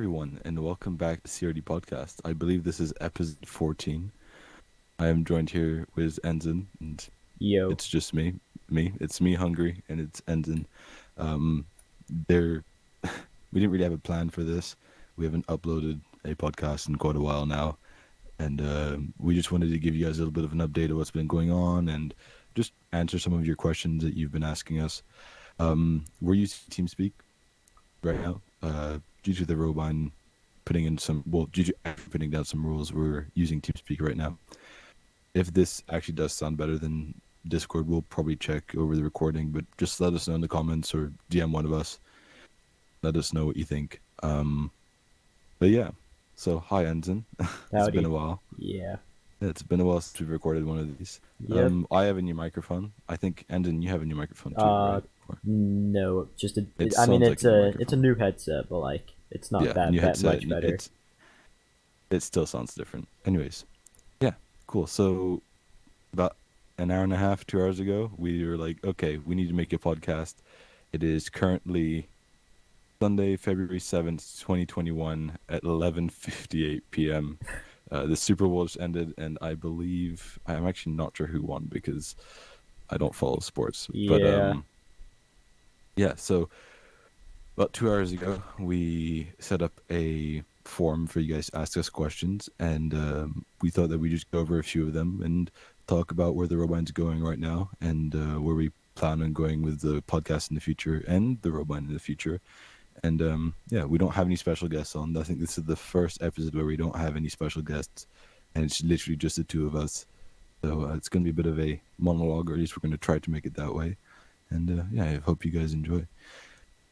everyone, and welcome back to CRD Podcast. I believe this is episode 14. I am joined here with Enzen, and Yo. it's just me. It's me, Hungry, and it's Enzen. Um, there, we didn't really have a plan for this. We haven't uploaded a podcast in quite a while now, and we just wanted to give you guys a little bit of an update of what's been going on and just answer some of your questions that you've been asking us. We're using TeamSpeak right now. Due to the Robine due to actually putting down some rules, we're using TeamSpeak right now. If this actually does sound better than Discord, we'll probably check over the recording, but just let us know in the comments or DM one of us. Let us know what you think. But yeah, so hi Enzen. It's been a Howdy. while. Yeah. Yeah, it's been a while since we've recorded one of these. Yep. I have a new microphone. I think Enzen, you have a new microphone too, Uh, right? Or, no, just a. it I mean, sounds like a new it's a microphone. new headset, but like, it's not Yeah, that new headset. much better. It still sounds different. Anyways, yeah, cool. So about an hour and a half, 2 hours ago, we were like, okay, we need to make a podcast. It is currently Sunday, February 7th, 2021 at 11:58 p.m. The Super Bowl just ended, and I believe I'm actually not sure who won because I don't follow sports. But Yeah. yeah. So about 2 hours ago, we set up a form for you guys to ask us questions, and we thought that we just go over a few of them and talk about where the Robine's going right now and where we plan on going with the podcast in the future and the Robine in the future. And yeah, we don't have any special guests on. I think this is the first episode where we don't have any special guests, and it's literally just the two of us. So it's going to be a bit of a monologue, or at least we're going to try to make it that way. And yeah, I hope you guys enjoy.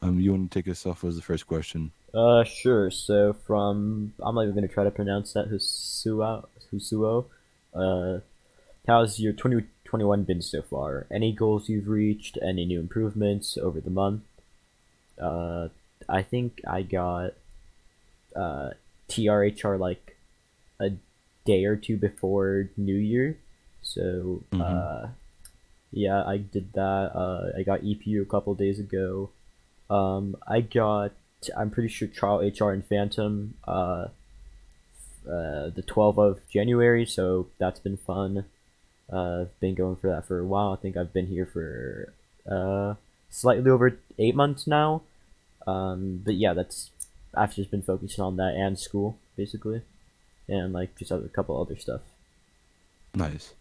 You want to take us off as the first question? Sure. So I'm not even gonna try to pronounce that. Husuo. Uh, how's your 2021 been so far? Any goals you've reached? Any new improvements over the month? Uh, I think I got uh TRHR like a day or two before New Year. So Mm-hmm. yeah, I did that. I got EPU a couple days ago. I got, I'm pretty sure, Trial HR and Phantom the 12th of January, so that's been fun. I've been going for that for a while. I think I've been here for slightly over 8 months now. But yeah, I've just been focusing on that and school, basically, and like just a couple other stuff. Nice.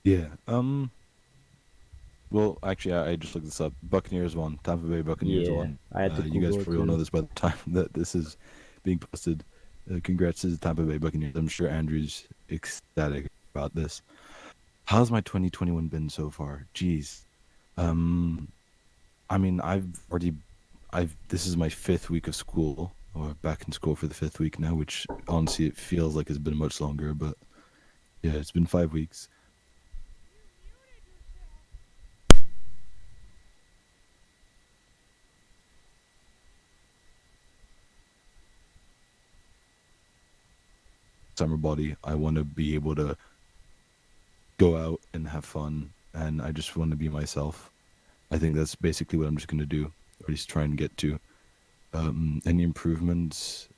Yeah. Well, actually, I just looked this up. Buccaneers won. Tampa Bay Buccaneers Yeah, won. I had to You guys Google it probably all know too. this by the time that this is being posted. Congrats to the Tampa Bay Buccaneers. I'm sure Andrew's ecstatic about this. How's my 2021 been so far? Jeez. Um, I mean, this is my fifth week of school, or back in school for the fifth week now, which honestly it feels like it's been much longer, but yeah, it's been 5 weeks. Summer body. I want to be able to go out and have fun, and I just want to be myself. I think that's basically what I'm just gonna do, or at least try and get to. Any improvements?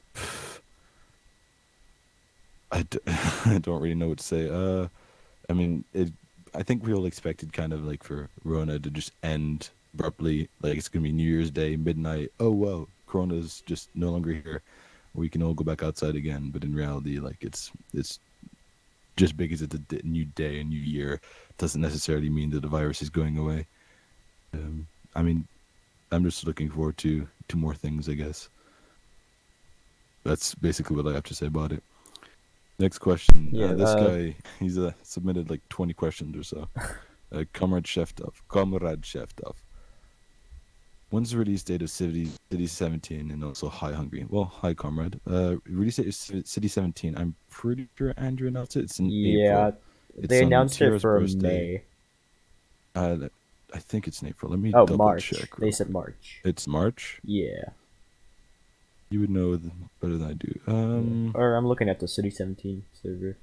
I don't really know what to say. I mean, I think we all expected kind of like for Rona to just end abruptly, like it's gonna be New Year's Day, midnight. Oh well, Corona's just no longer here. We can all go back outside again. But in reality, like it's just because it's a new day, a new year, doesn't necessarily mean that the virus is going away. I mean, I'm just looking forward to more things, I guess. That's basically what I have to say about it. Next question. Yeah. This guy, he's submitted like 20 questions or so. Comrade Sheftov. When's the release date of City 17 and also Hi Hungry? Well, hi, comrade. Release date is City 17. I'm pretty sure Andrew announced it. It's in Yeah, April. they It's on announced it Tira's for birthday. May. I think it's in April. Let me Oh, double March. check They real said quick. March. It's March. Yeah. You would know better than I do. Yeah. Or I'm looking at the City 17 server.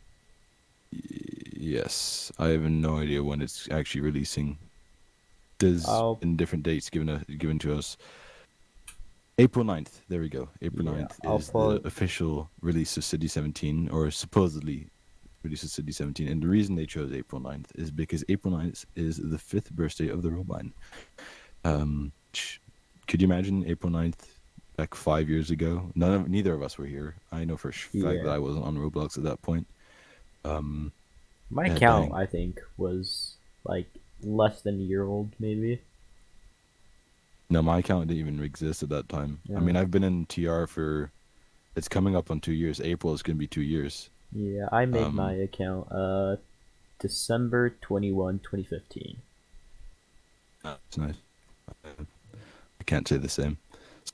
Yes, I have no idea when it's actually releasing. There's I'll been different dates given to us. April 9th. There we go. April Yeah, 9th I'll is the put. official release of City 17, or supposedly release of City 17. And the reason they chose April 9th is because April 9th is the fifth birthday of the Robine. Could you imagine April 9th, like 5 years ago? Neither of us were here. I know for a fact that Yeah, I wasn't on Roblox at that point. Um, my yeah, account dang. I think was like less than a year old, maybe. No, my account didn't even exist at that time. I Yeah, mean, I've been in TR for, it's coming up on 2 years. April is going to be 2 years. yeah. I made my Um, account December 21, 2015. it's nice. I can't say the same.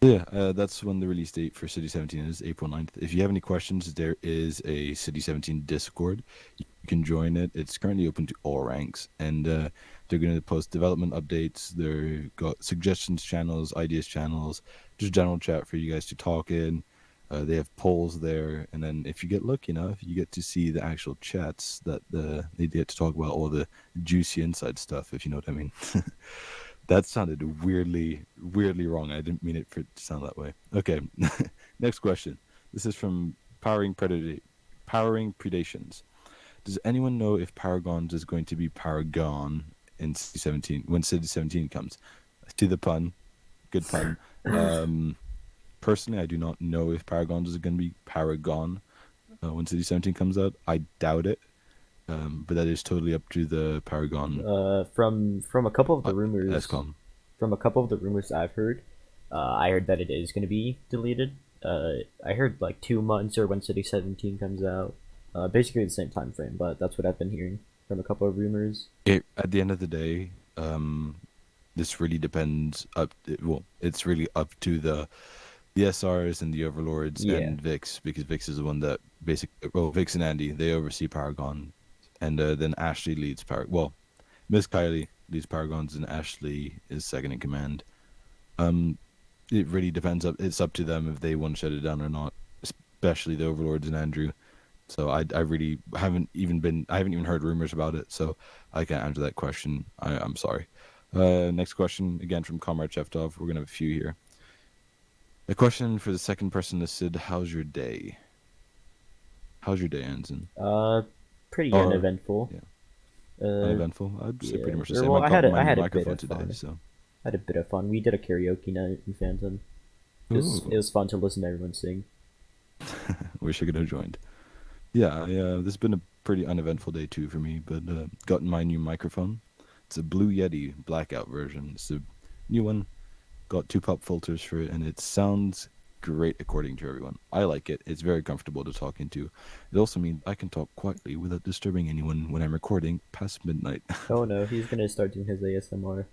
So yeah, that's when the release date for City 17 is, April 9th. If you have any questions, there is a City 17 Discord. You can join it. It's currently open to all ranks, and they're going to post development updates. They've got suggestions channels, ideas channels, just general chat for you guys to talk in. They have polls there, and then if you get lucky enough, you get to see the actual chats that they get to talk about all the juicy inside stuff, if you know what I mean. That sounded weirdly wrong. I didn't mean it for it to sound that way. Okay, next question. This is from Powering Predations. Does anyone know if Paragons is going to be Paragon in City 17 when City 17 comes? To the pun, good pun. Um, Personally, I do not know if Paragons is going to be Paragon when City 17 comes out. I doubt it, but that is totally up to the Paragon From a couple of the rumors, SCOM. from a couple of the rumors I've heard, I heard that it is going to be deleted. I heard like 2 months or when City 17 comes out, basically the same time frame. But that's what I've been hearing from a couple of rumors. At the end of the day, this really depends well, it's really up to the SRs and the overlords Yeah, and Vix, because Vix is the one that basically, well, Vix and Andy, they oversee Paragon, and then Ashley leads well, Miss Kylie leads Paragons, and Ashley is second in command. um it really depends, it's up to them if they want to shut it down or not, especially the overlords and Andrew. So I really I haven't even heard rumors about it, so I can't answer that question. I'm sorry. Next question, again from Comrade Cheftov. We're gonna have a few here. A question for the second person listed. How's your day? How's your day, Ensign? uh, pretty Or uneventful. yeah, Uh, uneventful. I'd say yeah. pretty much the Or same. well, I got my I new had a bit microphone of today, fun. so I had a bit of fun. We did a karaoke night in Phantom. Just it ooh, was fun to listen to everyone sing. wish I could have joined. Yeah, this has been a pretty uneventful day too for me. But gotten my new microphone. It's a Blue Yeti blackout version. It's a new one. Got two pop filters for it, and it sounds great according to everyone. I like it. It's very comfortable to talk into. It also means I can talk quietly without disturbing anyone when I'm recording past midnight. Oh no, he's gonna start doing his ASMR.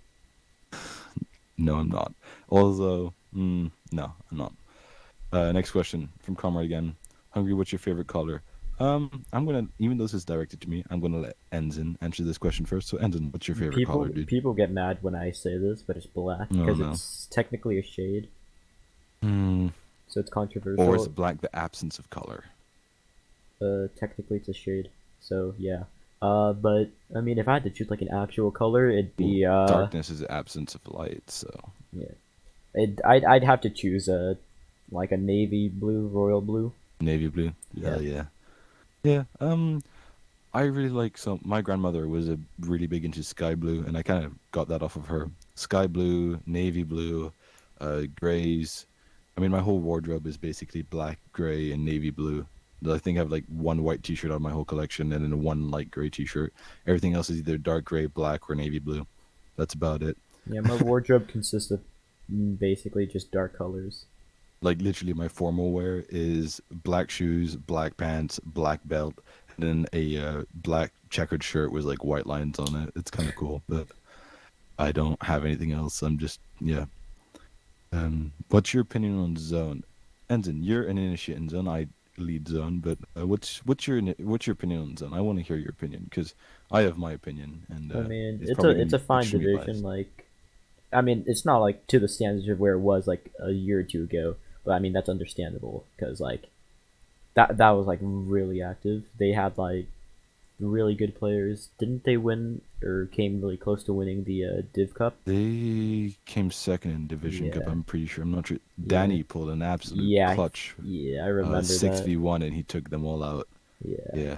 No, I'm not. Although, no, I'm not. Next question from Comrade again. Hungry, what's your favorite color? I'm gonna, even though this is directed to me, I'm gonna let Ensign answer this question first. So, Ensign, what's your favorite color, dude? People get mad when I say this, but it's black Oh because no. it's technically a shade, Hmm. so it's Or is controversial. black the absence of color? Technically it's a shade, so yeah. But I mean, if I had to choose like an actual color, it'd Well, be darkness is the absence of light. So, yeah, I'd have to choose a like a navy blue, royal blue. navy blue. Yeah. Hell yeah. Yeah. I really like, so my grandmother was a really big into sky blue, and I kind of got that off of her. Sky blue, navy blue, grays. I mean, my whole wardrobe is basically black, gray, and navy blue. I think I have like one white T-shirt on my whole collection, and then one light gray T-shirt. Everything else is either dark gray, black, or navy blue. That's about it. Yeah, my wardrobe consists of basically just dark colors. Like literally, my formal wear is black shoes, black pants, black belt, and then a black checkered shirt with like white lines on it. It's kind of cool, but I don't have anything else. I'm just, yeah. What's your opinion on Zone? Ensign, you're an initiate in Zone. I lead Zone, but what's your opinion on Zone? I want to hear your opinion because I have my opinion, and I mean, it's probably going it's to a be fine extremely division. biased. Like, I mean, it's not like to the standards of where it was like a year or two ago, but I mean that's understandable because like that was like really active. They had like really good players. Didn't they win or came really close to winning the Div Cup? They came second in Division Cup. Yeah, I'm pretty sure. I'm not sure. yeah, Danny pulled an absolute yeah, clutch, yeah. I remember six that. v one, and he took them all out. Yeah, Yeah.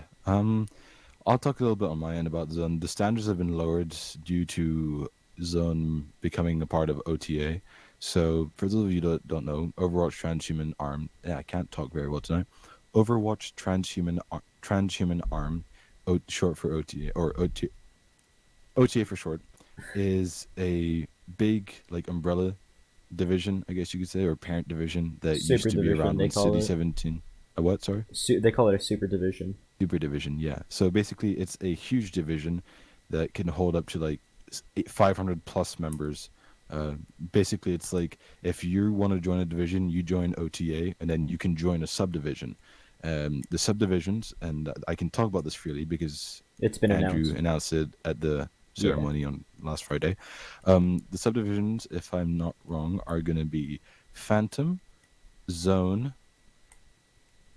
I'll talk a little bit on my end about Zone. The standards have been lowered due to Zone becoming a part of OTA. So, for those of you that don't know, Overwatch Transhuman Arm. Yeah, I can't talk very well tonight. Overwatch Transhuman Arm, short for OTA or OTA for short, is a big like umbrella division, I guess you could say, or parent division that used super to be division around they when call City it. 17. A what? Sorry. They call it a super division. Super division, yeah. So basically, it's a huge division that can hold up to like 500 plus members. Uh, Basically, it's like if you want to join a division, you join OTA, and then you can join a subdivision. The subdivisions, and I can talk about this freely because It's been Andrew announced. announced it at the Yeah, ceremony on last Friday. The subdivisions, if I'm not wrong, are going to be Phantom, Zone,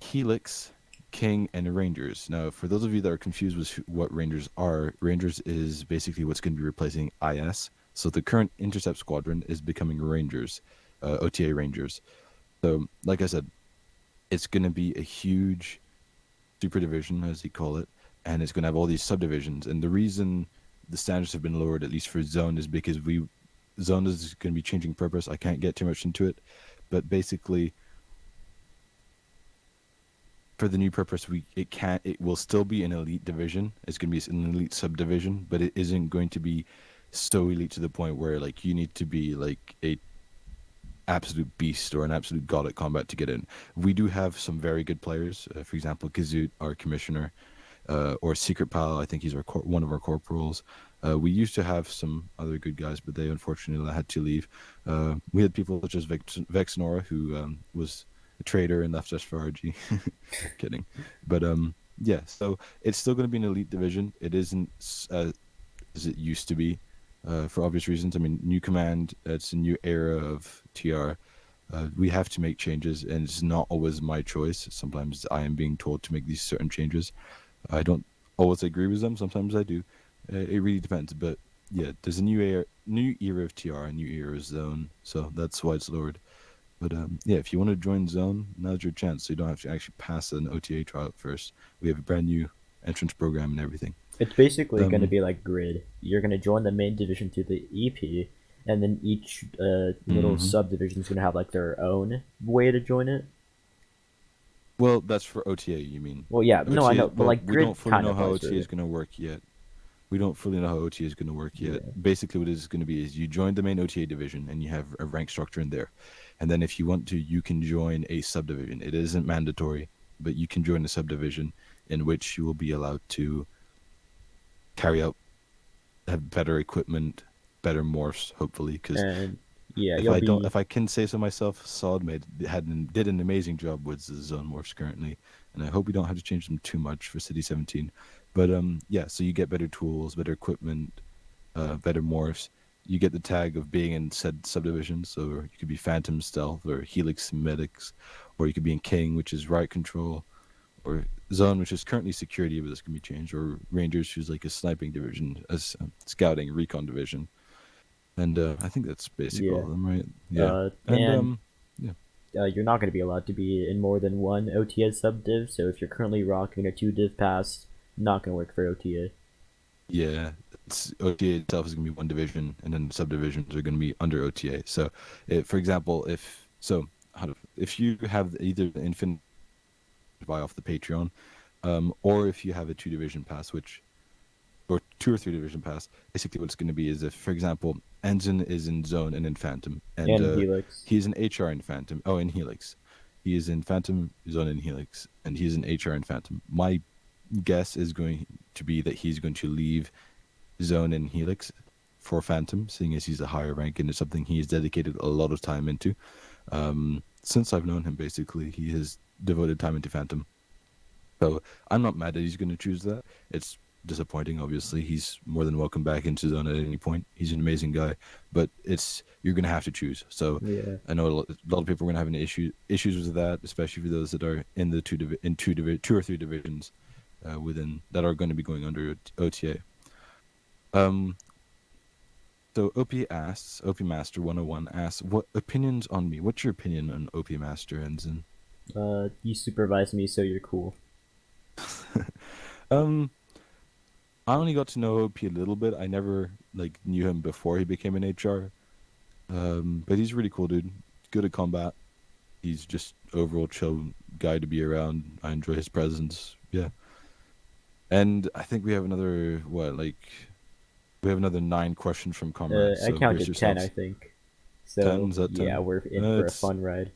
Helix, King, and Rangers. Now, for those of you that are confused with what Rangers are, Rangers is basically what's going to be replacing IS. So the current Intercept Squadron is becoming Rangers, OTA Rangers. So, like I said, it's going to be a huge super division, as they call it, and it's going to have all these subdivisions. And the reason the standards have been lowered, at least for Zone, is because Zone is going to be changing purpose. I can't get too much into it, but basically for the new purpose, it will still be an elite division. It's going to be an elite subdivision, but it isn't going to be so elite to the point where like you need to be like a absolute beast or an absolute god at combat to get in. We do have some very good players. For example, Kazoot, our commissioner, or Secret Pal. I think he's one of our corporals. We used to have some other good guys, but they unfortunately had to leave. We had people such as Vexnora, who was a trader and left us for RG. Kidding, but yeah. So it's still going to be an elite division. It isn't as it used to be, for obvious reasons. I mean, new command. It's a new era of TR. We have to make changes, and it's not always my choice. Sometimes I am being told to make these certain changes. I don't always agree with them. Sometimes I do. It really depends. But yeah, there's a new era of TR, a new era of Zone. So that's why it's lowered. But yeah, if you want to join Zone, now's your chance. So you don't have to actually pass an OTA trial first. We have a brand new entrance program and everything. it's basically going to Um, be like grid. You're going to join the main division through the EP, and then each little mhm. subdivision is going to have like their own way to join it. Well, that's for OTA, you mean? Well, yeah, no, I OTA, know, but well, like we don't grid fully kind know of how applies OTA for is it. going to work yet. We don't fully know how OTA is going to work yet. Yeah, Basically, what it's going to be is you join the main OTA division and you have a rank structure in there. And then if you want to, you can join a subdivision. It isn't mandatory, but you can join a subdivision in which you will be allowed to carry out, have better equipment, better morphs, hopefully. Because and yeah, you'll be if I can say so myself, Solid did an amazing job with the zone morphs currently, and I hope we don't have to change them too much for City 17. But yeah, so you get better tools, better equipment, better morphs. You get the tag of being in said subdivision, so you could be Phantom Stealth or Helix Medics, or you could be in King, which is Riot Control, or Zone, which is currently Security, but this can be changed, or Rangers, who's like a sniping division, as scouting recon division. And I think that's basically all yeah, of them, right? Yeah. And and yeah. you're not going to be allowed to be in more than one OTA sub div. So if you're currently rocking a 2 div pass, not going to work for OTA. Yeah, OTA itself is going to be one division, and then subdivisions are going to be under OTA. So, for example, if you have either the Infinite buy off the Patreon, or if you have a two division pass, or two or three division pass, basically what it's going to be is if, for example, Ensign is in Zone and in Phantom, and And Helix. he's in HR in Phantom. Oh, in Helix, he is in Phantom, Zone, and Helix, and he's in HR in Phantom. My guess is going to be that he's going to leave Zone and Helix for Phantom, seeing as he's a higher rank and it's something he has dedicated a lot of time into. Since I've known him, basically, he has devoted time into Phantom. So I'm not mad that he's going to choose that. It's disappointing, obviously. He's more than welcome back into Zone at any point. He's an amazing guy, but you're going to have to choose. So Yeah, I know a lot of people are going to have issues with that, especially for those that are in the two or three divisions. within that are going to be going under OTA. So OP Master 101 asks, what opinions on me? What's your opinion on OP Master, Ensign? You supervise me, so you're cool. um, I only got to know OP a little bit. I never like knew him before he became an HR. But he's a really cool dude. Good at combat. He's just overall chill guy to be around. I enjoy his presence. Yeah. And I think we have another we have another 9 questions from comrades. I So brace counted 10, I yourselves. think. 10, So is that yeah, 10? we're in for a It's fun ride.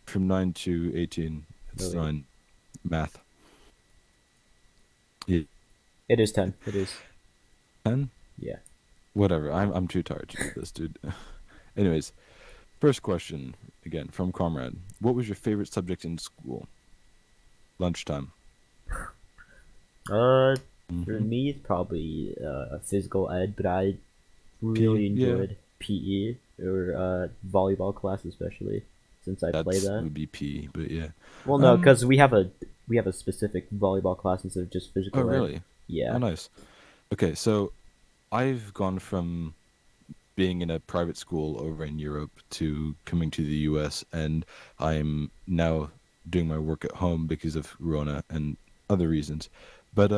from 9 to 18. Oh It's wait, 9 math. Yeah. it is 10. It is. 10? Yeah. Whatever. I'm too tired to do this, dude. Anyways, first question again from comrade. What was your favorite subject in school? Lunchtime. Uh, for Mm-hmm. me, it's probably physical ed, but I P. really Yeah. enjoyed PE or volleyball class, especially since I play That's that. would be P, but yeah. Well, no, Um. because we have a specific volleyball class instead of just Oh, physical ed. really? Oh, Yeah. nice. Okay, so I've gone from being in a private school over in Europe to coming to the US, and I'm now doing my work at home because of Rona and other reasons. But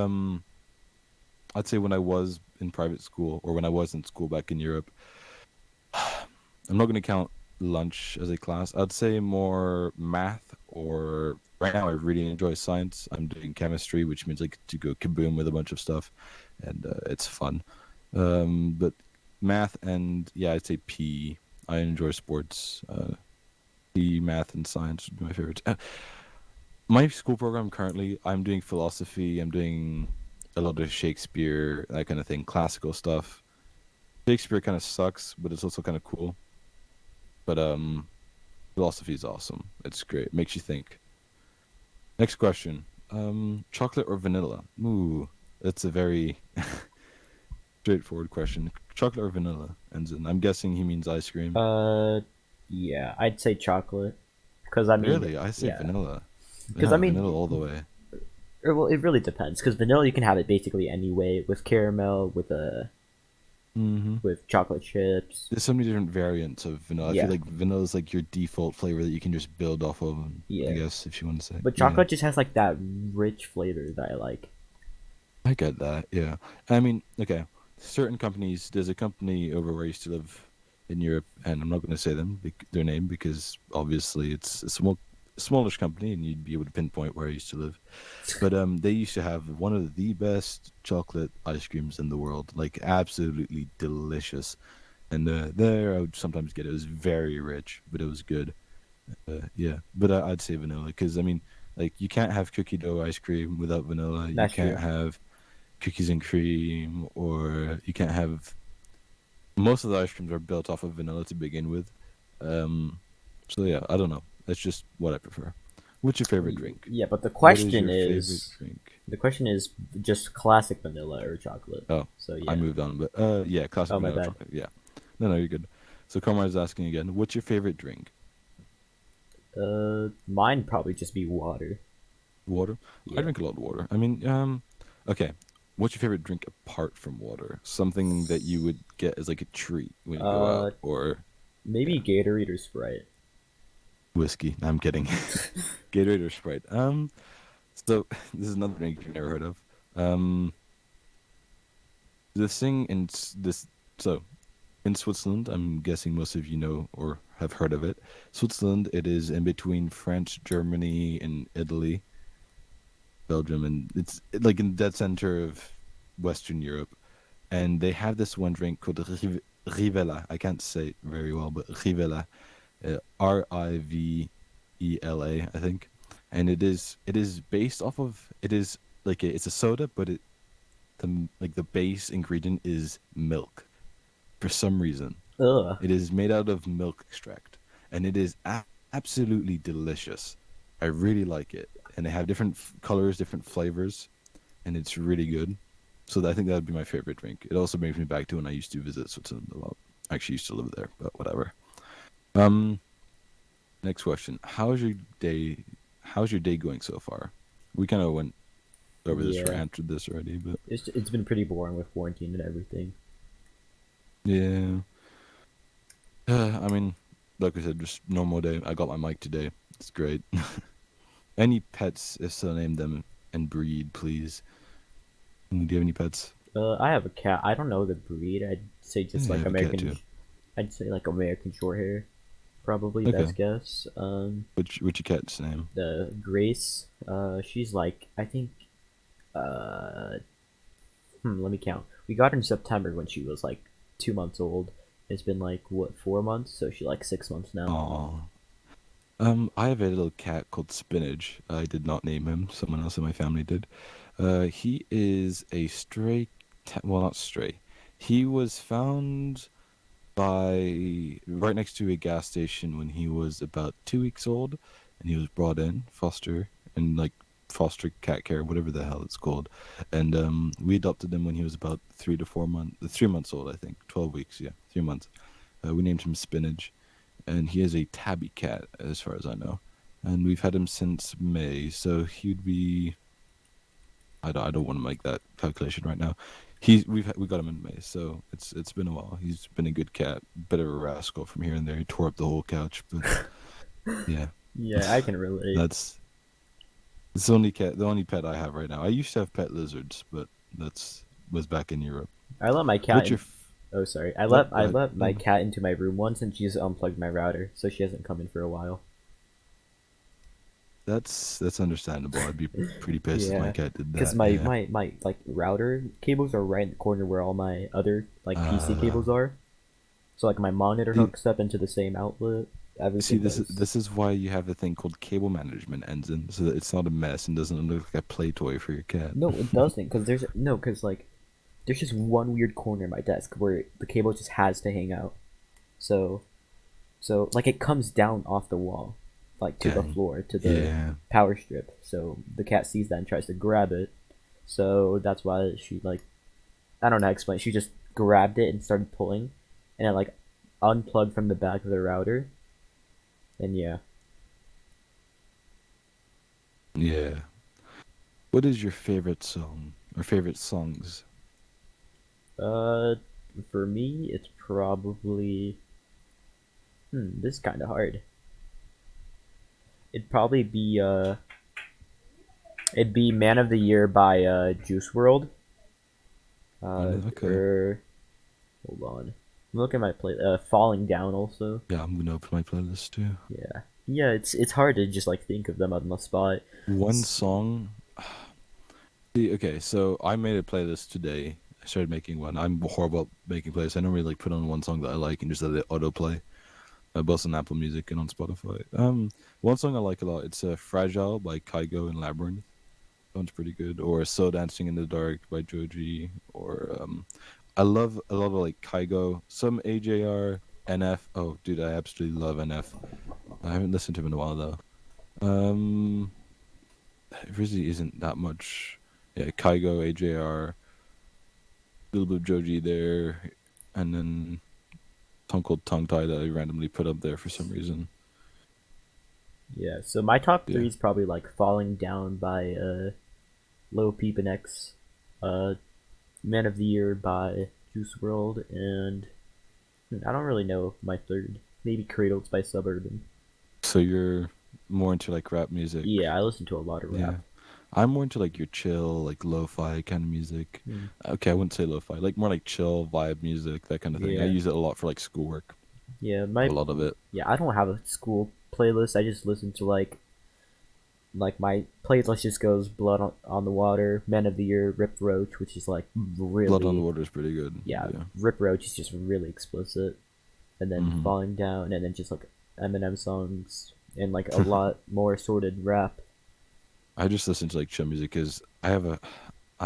I'd say when I was in private school or when I was in school back in Europe, I'm not going to count lunch as a class. I'd say more math, or right now I really enjoy science. I'm doing chemistry, which means I get to go kaboom with a bunch of stuff, and it's fun. But math and yeah, I'd say PE. I enjoy sports. PE, math, and science would be my favorites. My school program currently, I'm doing philosophy. I'm doing a lot of Shakespeare, that kind of thing, classical stuff. Shakespeare kind of sucks, but it's also kind of cool. But philosophy is awesome. It's great. It makes you think. Next question. Chocolate or vanilla? Ooh, that's a very straightforward question. Chocolate or vanilla? Ensign. I'm guessing he means ice cream. Uh, yeah, I'd say chocolate. Because I mean, Really? I say yeah. vanilla. Because I Yeah, vanilla all the mean, way. well, it really depends. Because vanilla, you can have it basically any way with caramel, Mm-hmm. with chocolate chips. There's so many different variants of vanilla. I feel Yeah, like vanilla is like your default flavor that you can just build off of, I yeah. guess, if you want to say. But Yeah. chocolate just has like that rich flavor that I like. I get that. Yeah. I mean, okay. Certain companies, there's a company over where I used to live in Europe, and I'm not going to say their name, because obviously it's a smallish company, and you'd be able to pinpoint where I used to live. But they used to have one of the best chocolate ice creams in the world, like absolutely delicious. And there I would sometimes get it. It was very rich, but it was good. Yeah, but I'd say vanilla because I mean, like you can't have cookie dough ice cream without vanilla. You That's can't true. have cookies and cream, or you can't have most of the ice creams are built off of vanilla to begin with. Um, so yeah, I don't know. That's just what I prefer. What's your favorite drink? Yeah, but What is your favorite drink? the question is just classic vanilla or chocolate. Oh, So I yeah. moved on, but yeah, classic Oh, my vanilla bad. chocolate. Yeah, no, you're good. So Comrade is asking again. What's your favorite drink? Mine probably just be water. Water. I Yeah. drink a lot of water. I mean, okay. What's your favorite drink apart from water? Something that you would get as like a treat when you go out, Uh, or maybe yeah, Gatorade or Sprite. whiskey. I'm kidding. Gatorade or Sprite. So this is another drink you've never heard of. Um, this thing in this so in Switzerland, I'm guessing most of you know or have heard of it. Switzerland, it is in between France, Germany, and Italy, Belgium, and it's like in the dead center of Western Europe. And they have this one drink called Rivella. I can't say it very well, but Rivella, Rivela, I think. And it is based off of it is like it's a soda, but the base ingredient is milk for some reason. Ugh. It is made out of milk extract, and it is absolutely delicious. I really like it, and they have different colors, different flavors, and it's really good. So I think that would be my favorite drink. It also brings me back to when I used to visit Switzerland a lot. I actually used to live there, but whatever. Um, Next question: how's your day? How's your day going so far? We kind of went over this or Yeah, answered this already, but it's been pretty boring with quarantine and everything. yeah. I mean, like I said, just normal day. I got my mic today. It's great. Any pets, if so, name them and breed, please. Do you have any pets? I have a cat. I don't know the breed. I'd say just Yeah, I like have a cat American. too. I'd say like American Shorthair, probably Okay. best guess. Which your cat's name? The Grace. She's like I think. Uh, Let me count. We got her in September when she was like 2 months old. It's been like what 4 months, so she's like 6 months now. Oh. I have a little cat called Spinach. I did not name him. Someone else in my family did. He is a stray cat. Well, not stray. He was found by right next to a gas station when he was about 2 weeks old, and he was brought in foster and like foster cat care, whatever the hell it's called. And we adopted him when he was about 3 to 4 months, 3 months old, I think, 12 weeks. Yeah, 3 months. We named him Spinach, and he is a tabby cat as far as I know, and we've had him since May, so he'd be. I don't want to make that calculation right now. We got him in May, so it's been a while. He's been a good cat, bit of a rascal from here and there. He tore up the whole couch, but yeah, Yeah, I can relate. that's it's the only pet I have right now. I used to have pet lizards, but that's was back in Europe. I let my cat What's in. your? Oh, sorry. I No, let go I ahead. let No, my no. cat into my room once, and she just unplugged my router, so she hasn't come in for a while. That's understandable. I'd be pretty pissed if my Yeah, cat did because that. my, Yeah. my my like router cables are right in the corner where all my other like PC Uh, cables are. So like my monitor see, hooks up into the same outlet. see, Everything this is does. this is why you have a thing called cable management, Ensign, so that it's not a mess and doesn't look like a play toy for your cat. No, it doesn't, because there's no, because like there's just one weird corner of my desk where the cable just has to hang out. So like it comes down off the wall, like to the Dang. floor to the Yeah. power strip. So the cat sees that and tries to grab it. So that's why she like I don't know how to explain. She just grabbed it and started pulling, and it like unplugged from the back of the router. And yeah, Yeah. What is your favorite song or favorite songs? uh, for me it's probably this is kind of hard. It'd probably be it'd be Man of the Year by Juice World. Okay. Or hold on, look at my play. Falling Down also. Yeah, I'm gonna open my playlist too. Yeah, yeah. It's hard to just like think of them on the spot. One song. See, okay, so I made a playlist today. I started making one. I'm horrible at making playlists. I normally like put on one song that I like and just let it autoplay. Both on Apple Music and on Spotify. One song I like a lot. It's "Fragile" by Kygo and Labyrinth. Sounds pretty good. Or "So Dancing in the Dark" by Joji. Or I love a lot of like Kygo, some AJR, NF. Oh, dude, I absolutely love NF. I haven't listened to him in a while though. Um, it really isn't that much. Yeah, Kygo, AJR, a little bit of Joji there, and then a song called Tongue Tie that I randomly put up there for some reason. Yeah. So my top Yeah. three is probably like Falling Down by Lil Peep and X, uh, Man of the Year by Juice World, and I don't really know my third. Maybe Cradles by Suburban. So you're more into like rap music. Yeah, I listen to a lot of rap. Yeah. I'm more into like your chill, like lo-fi kind of music. Hmm. Okay, I wouldn't say lo-fi, like more like chill vibe music, that kind of thing. I Yeah, use it a lot for like schoolwork. yeah. I have My a lot of it. yeah. I don't have a school playlist. I just listen to like my playlist just goes on the Water, Men of the Year, Rip Roach, which is like Blood on the really Water is pretty good. yeah. Yeah. Rip Roach is just really explicit, and then hmm Falling Down, and then just like Eminem songs and like a lot more sorted rap. I just listen to like chill music because I have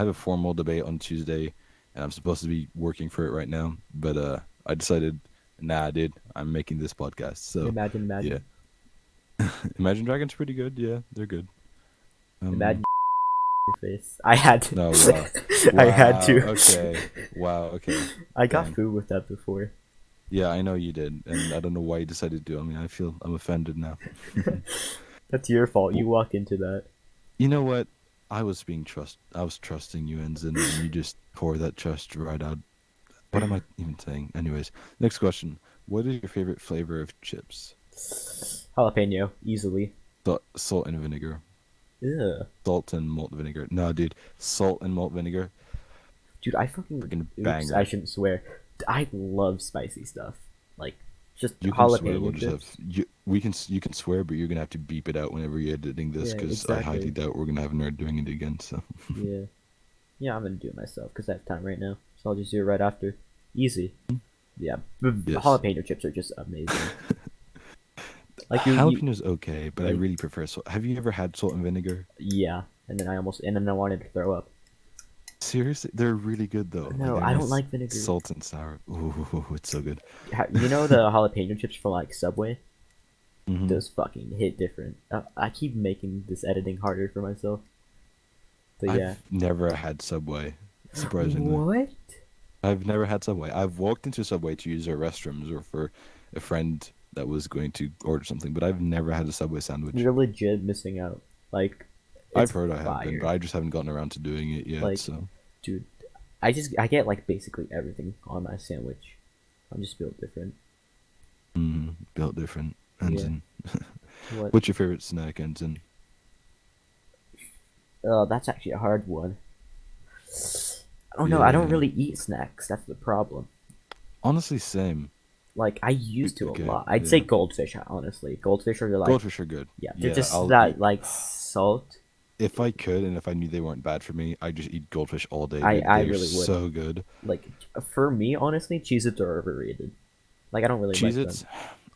a formal debate on Tuesday, and I'm supposed to be working for it right now. But I decided, nah, dude, I'm making this podcast. So Imagine, yeah, imagine, Imagine Dragons pretty good. Yeah, they're good. imagine your face. I had to. No, wow, I had wow. to. Okay, wow. Okay, I got dang. food with that before. Yeah, I know you did, and I don't know why you decided to. I mean, I'm offended now. That's your fault. W- You walked into that. You know what? I was trusting you, Ensign, and you just pour that trust right out. What am I even saying? Anyways, next question. What is your favorite flavor of chips? Jalapeno, easily. Salt and vinegar. Ugh. Salt and malt vinegar. No, dude. Salt and malt vinegar. Dude, I fucking. Freaking Oops, I banger. shouldn't swear. I love spicy stuff. Like, just You can swear. We'll jalapeno just have chips. you. We can. You can swear, but you're gonna have to beep it out whenever you're editing this, Yeah, because I highly exactly. doubt we're gonna have a nerd doing it again. So Yeah. Yeah, I'm gonna do it myself because I have time right now. So I'll just do it right after. Easy. Yeah. yes, Jalapeno chips are just amazing. Like, you jalapenos okay, but I like, really prefer salt. Have you ever had salt and vinegar? yeah. And then I wanted to throw up. Seriously, they're really good though. Like No, they're I don't nice, like vinegar. salt and sour. Ooh, it's so good. You know the jalapeno chips from like Subway? Hmm. Those fucking hit different. I keep making this editing harder for myself. But yeah. I've never had Subway, surprisingly. What? I've never had Subway. I've walked into Subway to use their restrooms or for a friend that was going to order something, but I've never had a Subway sandwich. You're legit missing out. Like, I've it's heard I have been, but fire. I just haven't gotten around to doing it yet. Like, So, dude, I get like basically everything on my sandwich. I'm just built different. built different. Yeah. Ensign. What? What's your favorite snack, Ensign? That's actually a hard one. I don't know. I don't Yeah, really eat snacks. That's the problem. honestly, same. Like, I used to a Okay, lot. I'd say yeah. goldfish, honestly. Goldfish are like, Goldfish are good. yeah, they're Yeah, just I'll that eat. like salt. If I could, and if I knew they weren't bad for me, I just eat goldfish all day, I dude. I They're really would. so good. Like, for me, honestly, Cheez-Its are overrated. Like, I don't really like them. Cheez-Its,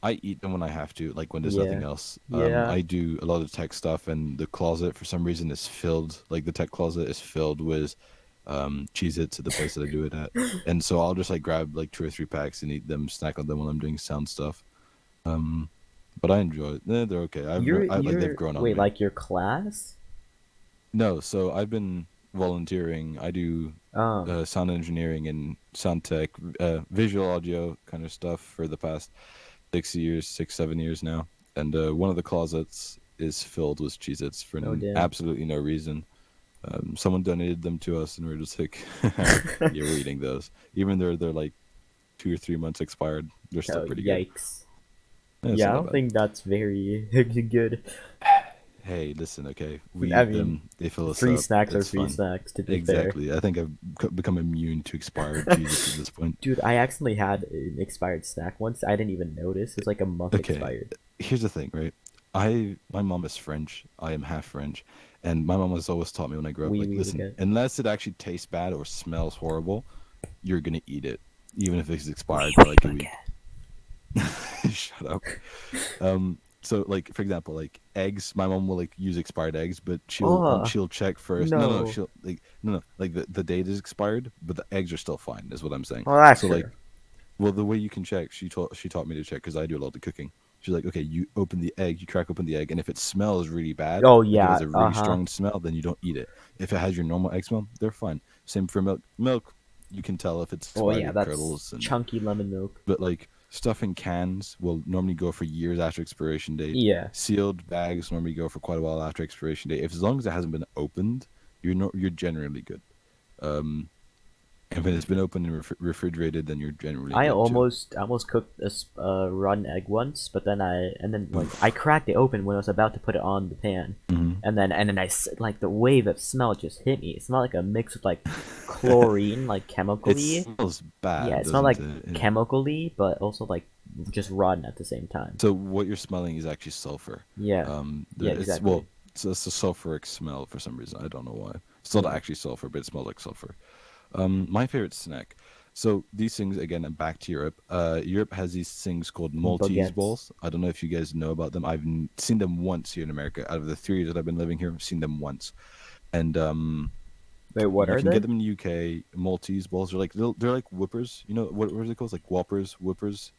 I eat them when I have to, like when there's Yeah. nothing else. Yeah. I do a lot of tech stuff, and the closet for some reason is filled. Like the tech closet is filled with Cheez-Its at the place that I do it at, and so I'll just like grab like 2 or 3 packs and eat them, snack on them while I'm doing sound stuff. Um, but I enjoy it. They're okay. I like they've grown on Wait, me. like your class? No, so I've been volunteering. I do Oh, sound engineering and sound tech, visual audio kind of stuff for the past 6 years, 6, 7 years now. And one of the closets is filled with Cheez-Its for oh damn. absolutely no reason. Someone donated them to us, and we're just like, yeah, we're eating those. Even though they're like 2 or 3 months expired, they're still Oh, pretty good. yikes. It's Yeah, I not that don't bad. think that's very good. Hey, listen, okay, we I eat mean, them. They fill us free up. snacks are It's free fun. snacks, to be fair. Exactly. I think I've become immune to expired Cheez-Its at this point. Dude, I accidentally had an expired snack once. I didn't even notice. It's like a month Okay, expired. here's the thing, right? My mom is French. I am half French, and my mom has always taught me when I grew up, We like, we listen, again. unless it actually tastes bad or smells horrible, you're gonna eat it, even if it's We expired by like a again. week. Shut up. So like for example, like eggs, my mom will like use expired eggs, but Oh she'll check first. No, no. she'll like no, like the date is expired, but the eggs are still fine, is what I'm saying. Well, that's So like true. well, the way you can check, she taught me to check because I do a lot of cooking. She's like, okay, you open the egg, you crack open the egg, and if it smells really bad, Oh like if it yeah. has a Uh really huh. strong smell, then you don't eat it. If it has your normal egg smell, they're fine. Same for milk. Milk, you can tell if it's Oh expired yeah. or That's curdles, and chunky lemon milk. but like stuff in cans will normally go for years after expiration date. Yeah. Sealed bags normally go for quite a while after expiration date. If as long as it hasn't been opened, you're generally good. Um, if it's been opened and refrigerated, then you're generally good too. I almost cooked a rotten egg once, but then like I Oof. cracked it open when I was about to put it on the pan, Hmm. and then like the wave of smell just hit me. It smelled like a mix of like chlorine, like It chemically. smells Yeah, bad, it smelled doesn't like it? Yeah. chemically, but also like just rotten at the same time. So what you're smelling is actually sulfur. Yeah, yeah, It's exactly. well, it's a sulfuric smell for some reason. I don't know why. It's not Mm. actually sulfur, but it smells like sulfur. My favorite snack. So these things again, and back to Europe. Europe has these things called Maltese Baguettes. balls. I don't know if you guys know about them. Seen them once here in America. Out of the 3 years that I've been living here, I've seen them once. And Wait, what you are can get they? them in the UK. Maltese balls are like they're like whippers. You know what are they called? Like whoppers, whippers,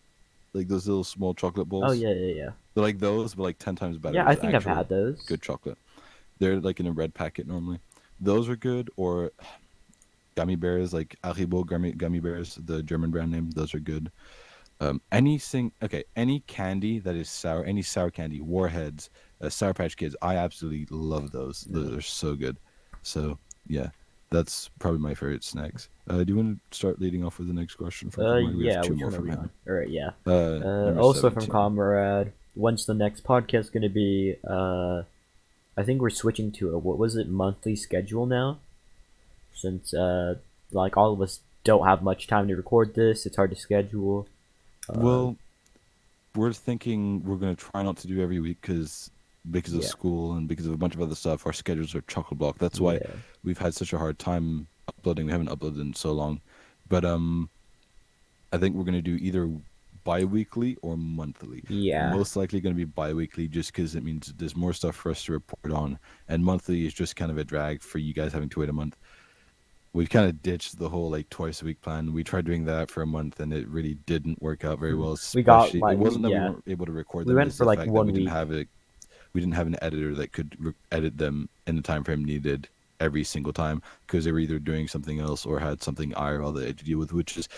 like those little small chocolate Oh balls. yeah, yeah, yeah. They're like those, but like 10 times better Yeah, I as think I've had actual those. good chocolate. They're like in a red packet normally. Those are good, or gummy bears like Haribo gummy bears, the German brand name. Those are good. Anything okay, any candy that is sour, any sour candy, Warheads, Sour Patch Kids. I absolutely love those. Those No. are so good. So yeah, that's probably my favorite snacks. Do you want to start leading off with the next question from Comrade? We have Yeah, two which more one are from we on? him. Alright, yeah. Number Also from 17. Comrade, when's the next podcast gonna be? I think we're switching to a, what was it, monthly schedule now? Since, like, all of us don't have much time to record this, it's hard to schedule. Uh, Well, we're thinking we're gonna try not to do every week because of yeah, school and because of a bunch of other stuff. Our schedules are chock block. That's why yeah, we've had such a hard time uploading. We haven't uploaded in so long, but I think we're gonna do either bi-weekly or monthly. yeah. Most likely gonna be bi-weekly just because it means there's more stuff for us to report on, and monthly is just kind of a drag for you guys having to wait a month. We've kind of ditched the whole like twice a week plan. We tried doing that for a month and it really didn't work out very well. We got, Especially, it like, wasn't that we yeah, weren't able to record we them; went it's for the like fact that one week. we didn't have an editor that could edit them in the time frame needed every single time because they were either doing something else or had something IRL that they had to deal with, which is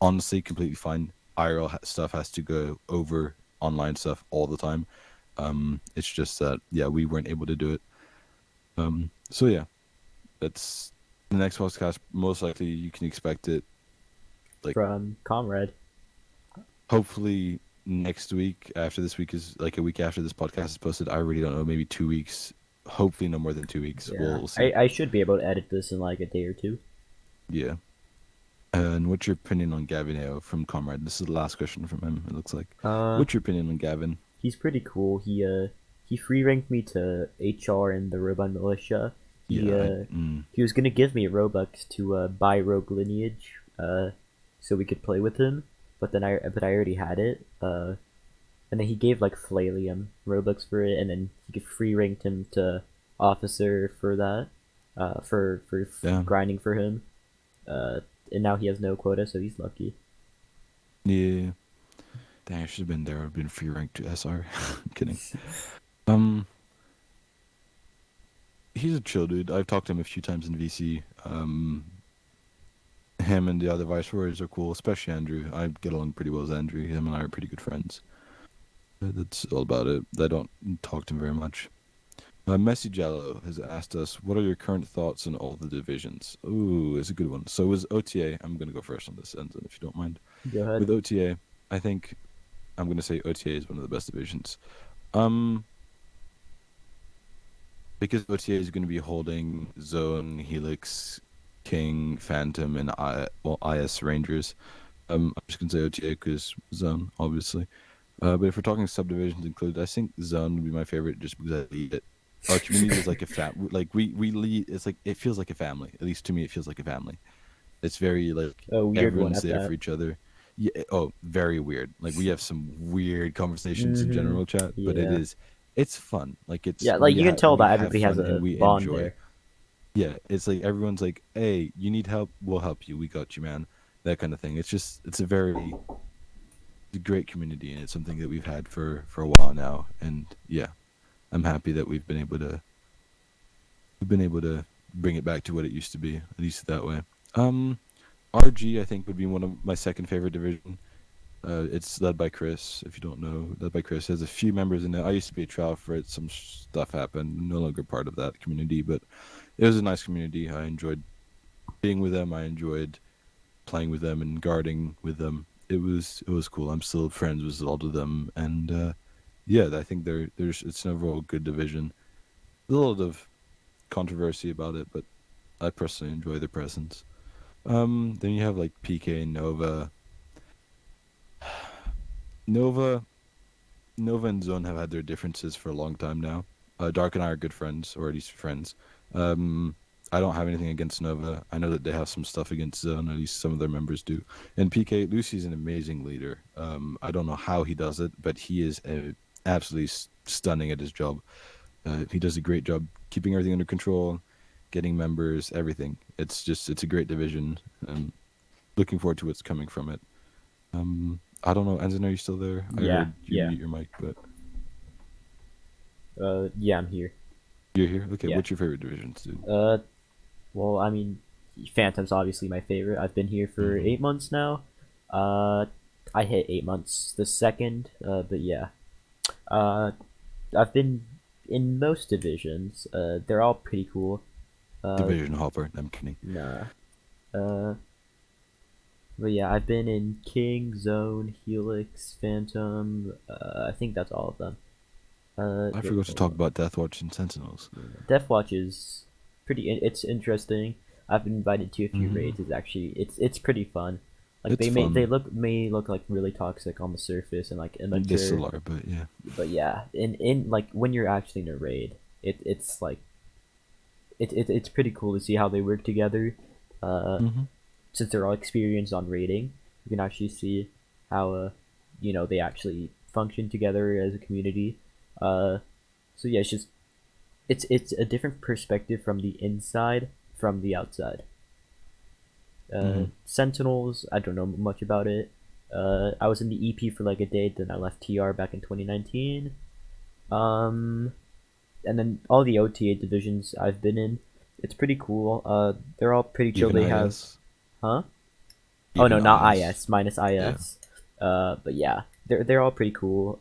honestly completely fine. IRL stuff has to go over online stuff all the time. It's just that yeah, we weren't able to do it. So yeah, that's the next podcast. Most likely, you can expect it like From Comrade. hopefully next week after this week is like a week after this podcast is posted. I really don't know, maybe 2 weeks. Hopefully, no more than 2 weeks. Yeah, We'll see. I should be able to edit this in like a day or two. Yeah. And what's your opinion on Gavin Hale from Comrade? This is the last question from him. It looks like. Uh, What's your opinion on Gavin? he's pretty cool. He free ranked me to HR in the Robot Militia. He Yeah, uh he was gonna give me Robux to buy Rogue Lineage, so we could play with him. But I already had it. And then he gave like Flallium Robux for it, and then he could free ranked him to officer for that, yeah, grinding for him. Uh, and now he has no quota, so he's lucky. yeah. Dang, I should have been there. I've been free ranked to SR. I'm kidding. Um, he's a chill dude. I've talked to him a few times in VC. Him and the other viceroys are cool, especially Andrew. I get along pretty well with Andrew. Him and I are pretty good friends. That's all about it. I don't talk to him very much. Messi Jello has asked us, "What are your current thoughts on all the divisions?" Ooh, it's a good one. So with OTA, I'm gonna go first on this end, if you don't mind. Go ahead. With OTA, I think I'm gonna say OTA is one of the best divisions. Um, because OTA is gonna be holding Zone, Helix, King, Phantom, and IS Rangers. I'm just gonna say OTA because Zone, obviously. But if we're talking subdivisions included, I think Zone would be my favorite just because I lead it. Our community is like a like we lead. It's like it feels like a family. At least to me, it feels like a family. It's very like A weird one everyone's at there for that. each other. Yeah. Oh, very weird. Like we have some weird conversations in Mm-hmm. general chat, but Yeah. it's fun. Like Yeah, like you can tell we that have everybody has fun and a we bond enjoy. there. Yeah, it's like everyone's like, "Hey, you need help? We'll help you. We got you, man." That kind of thing. It's a very great community, and it's something that we've had for a while now. And yeah, I'm happy that we've been able to bring it back to what it used to be, at least that way. Um, RG I think would be one of my second favorite division. It's led by Chris. If you don't know, led by Chris. There's a few members in it. I used to be a trial for it. Some stuff happened. No longer part of that community, but it was a nice community. I enjoyed being with them. I enjoyed playing with them and guarding with them. It was cool. I'm still friends with all of them, and yeah, I think there's it's an overall good division. There's a lot of controversy about it, but I personally enjoy their presence. Then you have like PK and Nova. Nova Nova and Zone have had their differences for a long time now. Dark and I are good friends, or at least friends. Um, I don't have anything against Nova. I know that they have some stuff against Zone, at least some of their members do. And PK, Lucy's an amazing leader. I don't know how he does it, but he is absolutely stunning at his job. He does a great job keeping everything under control, getting members, everything. It's a great division. Looking forward to what's coming from it. I don't know, Enzo, are you still there? I Yeah, heard you yeah. mute your mic, but Yeah, I'm here. you're here. Okay, Yeah. what's your favorite divisions, dude? Uh, well, I mean, Phantom's obviously my favorite. I've been here for Mm-hmm. 8 months now. Uh, I hit 8 months the second. But yeah. Uh, I've been in most divisions. They're all pretty cool. Uh, Division hopper. I'm kidding. nah. Uh, but yeah, I've been in King, Zone, Helix, Phantom. I think that's all of them. I Wait, forgot to hold talk on. about Deathwatch and Sentinels. Deathwatch is pretty. It's interesting. I've been invited to a few Hmm. raids. It's pretty fun. Like It's they fun. may look like really toxic on the surface and like They immature, still are, but yeah. but yeah, in like when you're actually in a raid, it's like it's pretty cool to see how they work together. Uh, Hmm. since they're all experienced on raiding, you can actually see how they actually function together as a community. Uh, so yeah, it's a different perspective from the inside from the outside. Hmm. Sentinels, I don't know much about it. I was in the EP for like a day, then I left TR back in 2019. Um, and then all the OTA divisions I've been in, it's pretty cool. They're all pretty chill. Even They have, IS. huh? Oh no, Even not IS. IS, minus Yeah. IS. But yeah, they're all pretty cool.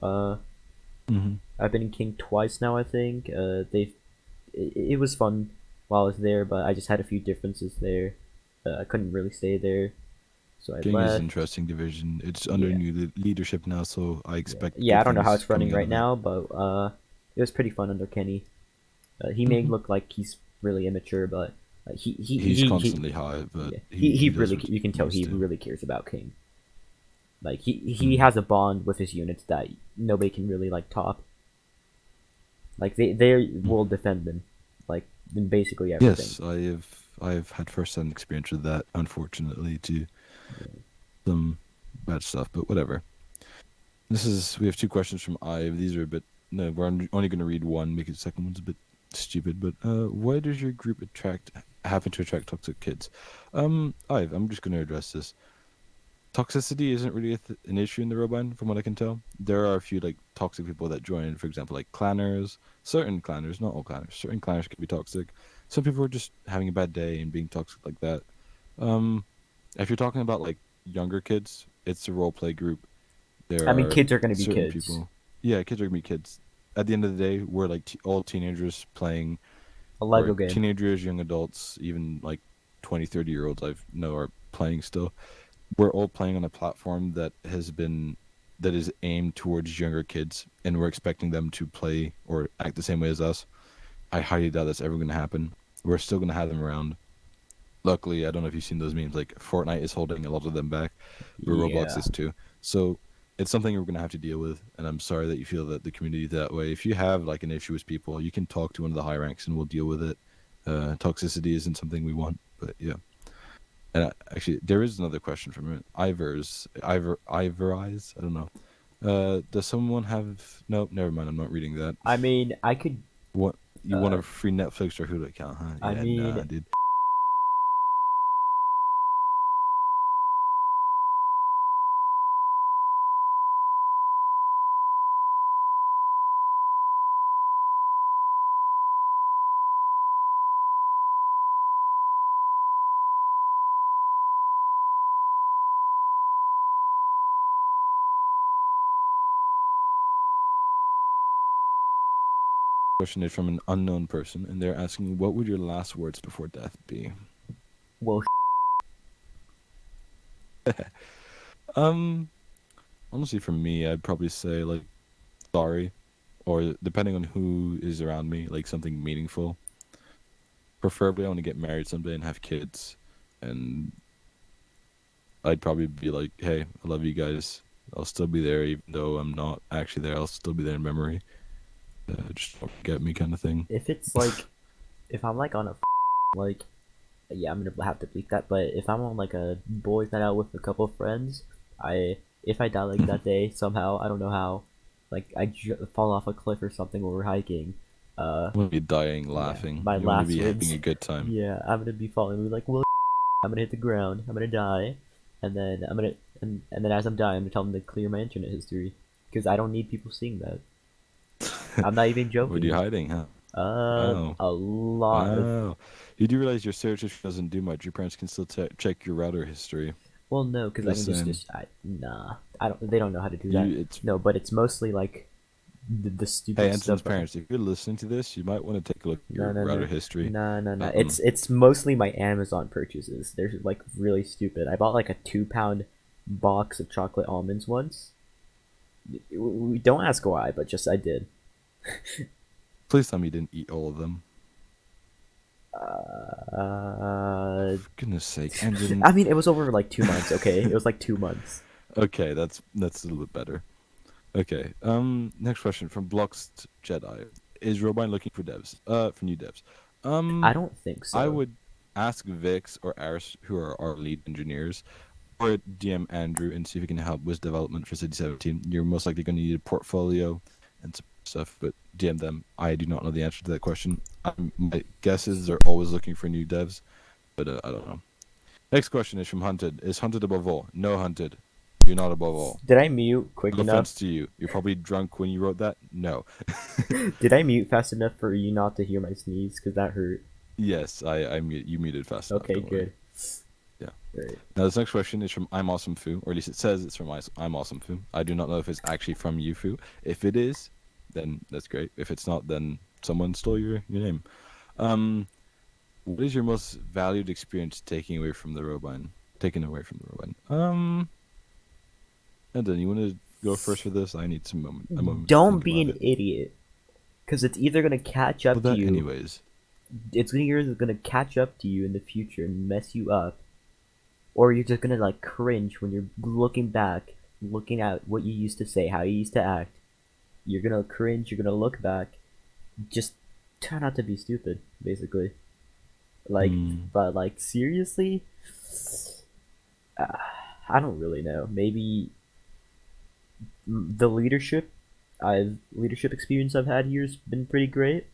Hmm. I've been in King twice now. I think. It was fun while I was there, but I just had a few differences there. I couldn't really stay there, so I King is an left. interesting division. It's under Yeah, new leadership now, so I yeah, expect yeah. good I don't know how things it's running coming out right of it. now, but it was pretty fun under Kenny. He may Hmm. look like he's really immature, but He's he constantly high, but yeah, he he does really what you can he tell needs he to. really cares about King. Like he Mm. has a bond with his units that nobody can really like top. Like they will Mm. defend them, like in basically everything. Yes, I've had first-hand experience with that. Unfortunately, to some bad stuff, but whatever. We have two questions from Ive. These are a bit. No, we're only going to read one because the second one's a bit stupid. But why does your group happen to attract toxic kids? Ive, I'm just going to address this. Toxicity isn't really an issue in the Robine, from what I can tell. There are a few like toxic people that join, for example, like clanners. Certain clanners, not all clanners. Certain clanners can be toxic. Some people are just having a bad day and being toxic like that. Um, if you're talking about like younger kids, it's a role play group. There I mean, are kids are gonna be certain kids. people. Yeah, kids are gonna be kids. At the end of the day, we're like all teenagers playing, A or Lego game. teenagers, young adults, even like 20, 30 year olds I know are playing still. We're all playing on a platform that is aimed towards younger kids, and we're expecting them to play or act the same way as us. I highly doubt that's ever going to happen. We're still going to have them around. Luckily, I don't know if you've seen those memes. Like Fortnite is holding a lot of them back, but Roblox Yeah. is too. So it's something we're going to have to deal with. And I'm sorry that you feel that the community that way. If you have like an issue with people, you can talk to one of the high ranks, and we'll deal with it. Toxicity isn't something we want, but yeah. And actually, there is another question from it. Ivorize. I don't know. Does someone have? No, never mind. I'm not reading that. I mean, I could. What you want Uh, a free Netflix or Hulu account, huh? I Yeah, nah, mean, dude. Question is from an unknown person, and they're asking, "What would your last words before death be?" well, Um, honestly, for me, I'd probably say like sorry, or depending on who is around me, like something meaningful. Preferably, I want to get married someday and have kids, and I'd probably be like, "Hey, I love you guys. I'll still be there, even though I'm not actually there. I'll still be there in memory. Just don't forget me, kind of thing." if it's like, if I'm like on a like, yeah, I'm gonna have to bleep that. But if I'm on like a boys' night out with a couple of friends, I if I die like that day somehow, I don't know how, like fall off a cliff or something while we're hiking. Uh, You want to be dying yeah, laughing. my You want to last be having words. a good time. Yeah, I'm gonna be falling. Be like, well, I'm gonna hit the ground. I'm gonna die, and then and then as I'm dying, I'm gonna tell them to clear my internet history because I don't need people seeing that. I'm not even What are you joking. hiding, huh? Wow. A lot of. Wow. You do realize your search history doesn't do much. Your parents can still check your router history. Well, no, because I Just can saying. nah. I don't. They don't know how to do that. It's No, but it's mostly like the Hey, stupid Anton's stuff. parents, if you're listening to this, you might want to take a look at No, your no, router no, history. no, no, no. Um, It's mostly my Amazon purchases. They're like really stupid. I bought like a 2 pound box of chocolate almonds once. Don't ask why, but just I did. Please tell me you didn't eat all of them. Uh, For goodness sake, Anton. I mean, it was over like 2 months. Okay, it was like 2 months. Okay, that's a little bit better. Okay. Next question from Blocks Jedi. Is Robine looking for devs? For new devs. I Um, don't think I so. would ask Vix or Aris, who are our lead engineers, or DM Andrew, and see if he can help with development for City 17. You're most likely going to need a portfolio and some stuff, but DM them. I do not know the answer to that question. My guesses are always looking for new devs, but I don't know. Next question is from Hunted. Is Hunted above all? No, Hunted. You're not above all. Did I mute quick No enough? offense to you. You're probably drunk when you wrote that. No. Did I mute fast enough for you not to hear my sneeze? Because that hurt. Yes, you muted fast enough. Okay, Don't worry. good. Yeah. Great. Now this next question is from I'm Awesome Foo, or at least it says it's from I'm Awesome Foo. I do not know if it's actually from you, Foo. If it is, then that's great. If it's not, then someone stole your name. Um, what is your most valued experience taking away from the Robine? Taken away from the Robine. And then you want to go first for this? I need a moment to Don't think be about an it. idiot. Because it's either going to catch Well, up to that you, anyways. it's either going to catch up to you in the future and mess you up, or you're just going to like cringe when you're looking back, looking at what you used to say, how you used to act. You're going to cringe, you're going to look back. Just try not to be stupid, basically. Like, Hmm. but like, seriously? Uh, I don't really know. Maybe the leadership experience I've had here has been pretty great.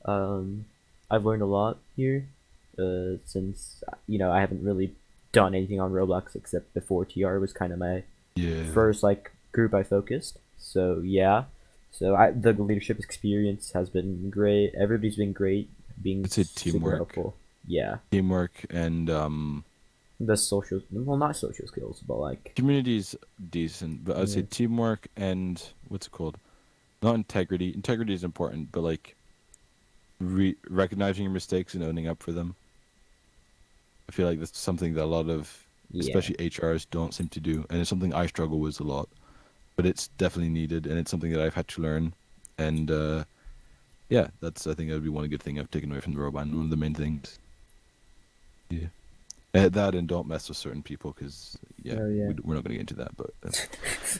Um, I've learned a lot here. Since I haven't really done anything on Roblox except before TR was kind of my Yeah. first like group I focused. So yeah, the leadership experience has been great. Everybody's been great, being I'd say super teamwork. helpful. Yeah, Teamwork and the social, well, not social skills, but like community's decent, but I'd yeah, say teamwork and what's it called? Not integrity. Integrity is important, but like recognizing your mistakes and owning up for them. I feel like that's something that a lot of, yeah, especially HRs, don't seem to do, and it's something I struggle with a lot. But it's definitely needed, and it's something that I've had to learn. And yeah, that's I think that would be one good thing I've taken away from the robot. One of the main things. Yeah. That and don't mess with certain people because yeah, oh yeah. we're not going to get into that. But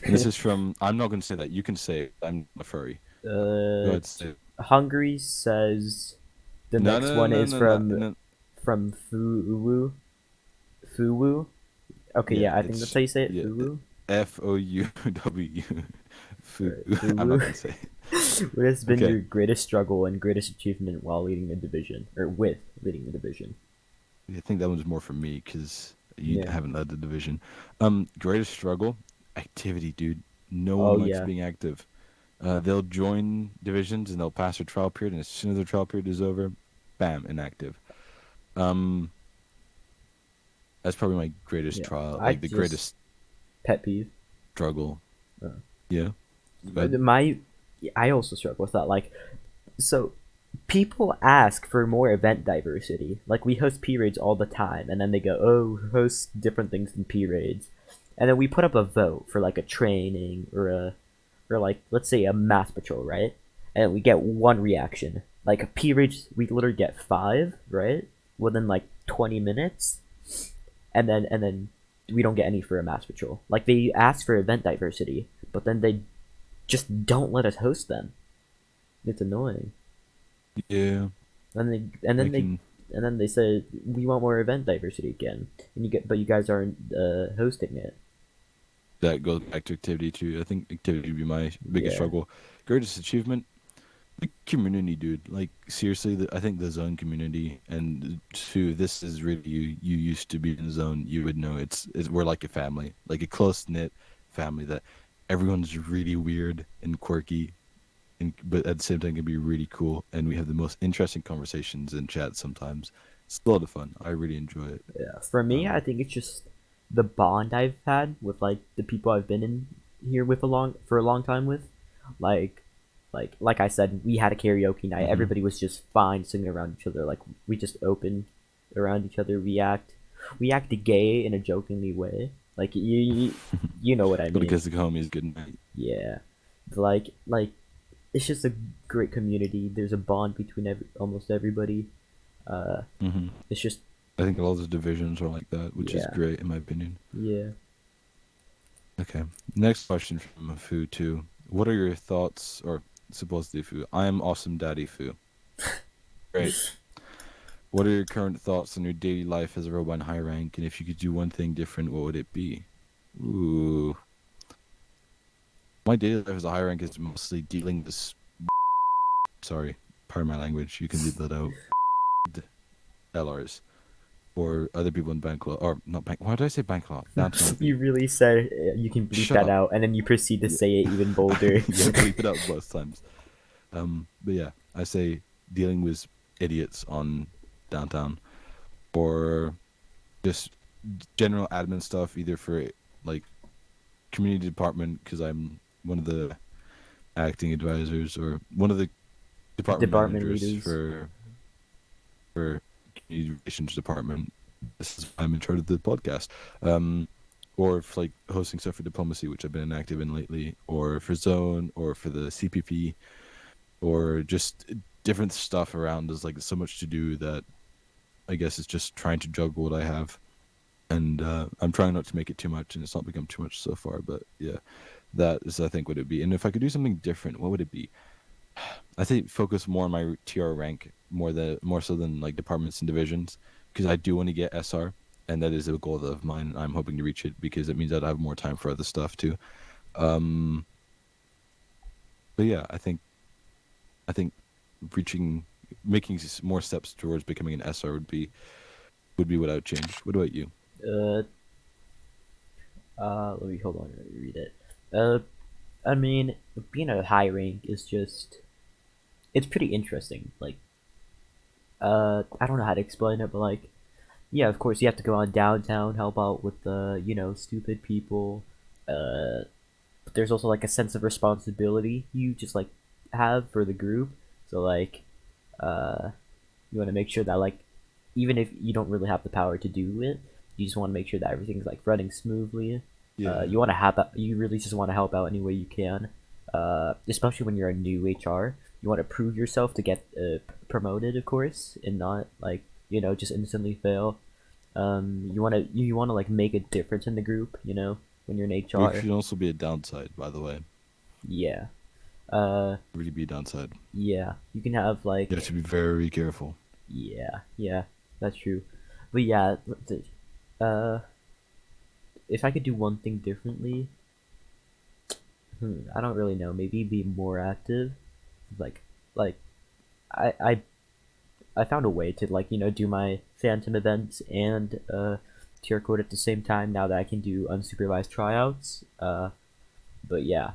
and this is from I'm not going to say that. You can say it. I'm a furry. Go uh, ahead. Say it. Hungry says the No, next no, one no, is no, no, from no. Fuwu. Okay, Yeah, yeah, I think that's it's how you say it. yeah, Fuwu. FOUW. Fu. Alright, I'm not Fuwu. gonna say it. What has been Okay, your greatest struggle and greatest achievement while leading the division, or with leading the division? I think that one's more for me because you Yeah. haven't led the division. Greatest struggle, activity, dude. No one Oh likes yeah. being active. They'll join divisions and they'll pass their trial period, and as soon as their trial period is over, bam, inactive. Um, that's probably my greatest Yeah. trial, I like the just greatest pet peeve. struggle. Uh, Yeah, but my I also struggle with that. Like, so people ask for more event diversity. Like, we host P raids all the time, and then they go, "Oh, host different things than P raids," and then we put up a vote for like a training or like let's say a math patrol, right? And we get one reaction. Like P raids, we literally get five, right? Within like 20 minutes, and then we don't get any for a mass patrol. Like they ask for event diversity, but then they just don't let us host them. It's annoying. yeah, And they and I then they can. and then they say we want more event diversity again, and you guys aren't hosting it. That goes back to activity too. I think activity would be my biggest Yeah, struggle. Greatest achievement, the community, dude. Like seriously, I think the zone community and too. This is really you. You used to be in the zone. You would know it's we're like a family, like a close knit family that everyone's really weird and quirky, and but at the same time can be really cool. And we have the most interesting conversations in chat sometimes. It's a lot of fun. I really enjoy it. yeah. For me, I Um, think it's just the bond I've had with like the people I've been in here with a long time with. Like like I said, we had a karaoke night. Mm-hmm. Everybody was just fine singing around each other. Like we just open around each other. We act gay in a jokingly way. Like you know what I But mean. because the homies, good night. Yeah, like it's just a great community. There's a bond between almost everybody. Uh, Mm-hmm. it's just I think all the divisions are like that, which is yeah, great in my opinion. yeah. Okay. Next question from Fu too. What are your thoughts, or supposedly Fu? I am awesome, Daddy Fu. Great. What are your current thoughts on your daily life as a robot in high rank? And if you could do one thing different, what would it be? Ooh. My daily life as a high rank is mostly dealing with. Sorry, pardon my language. You can leave that out. LRs or other people in bank law, or not bank. Why did I say bank law? Downtown B. You really said you can bleep Shut that up. out, and then you proceed to Yeah, say it even bolder. yeah, bleep it out both times. But yeah, I say dealing with idiots on downtown, or just general admin stuff, either for like community department because I'm one of the acting advisors or one of the department Department managers leaders. for community relations department. This is I'm in charge of the podcast. Um, or for like hosting stuff for diplomacy, which I've been active in lately, or for Zone, or for the CPP, or just different stuff around. There's like so much to do that I guess it's just trying to juggle what I have, and I'm trying not to make it too much, and it's not become too much so far. But yeah, that is I think what it'd be. And if I could do something different, what would it be? I think focus more on my TR rank more so than like departments and divisions because I do want to get SR, and that is a goal of mine. I'm hoping to reach it because it means that I have more time for other stuff too. Um, but yeah, I think reaching making more steps towards becoming an SR would be what I would change. What about you? Uh, let me hold on. Let me read it. Uh, I mean, being a high rank is just it's pretty interesting. Like, I don't know how to explain it, but like, yeah, of course you have to go on downtown, help out with the stupid people. But there's also like a sense of responsibility you just like have for the group. So like, uh, you want to make sure that like, even if you don't really have the power to do it, you just want to make sure that everything's like running smoothly. Yeah, You want to have you really just want to help out any way you can. Especially when you're a new HR, you want to prove yourself to get promoted, of course, and not like just instantly fail. You want to like make a difference in the group. When you're in which HR. can also be a downside, by the way. Yeah. Uh, Really be a downside. yeah. You can have You have like to be very careful. yeah, that's true. But yeah, uh, if I could do one thing differently, I don't really know. Maybe be more active. Like, like I I I found a way to like do my phantom events and tier code at the same time. Now that I can do unsupervised tryouts. But yeah,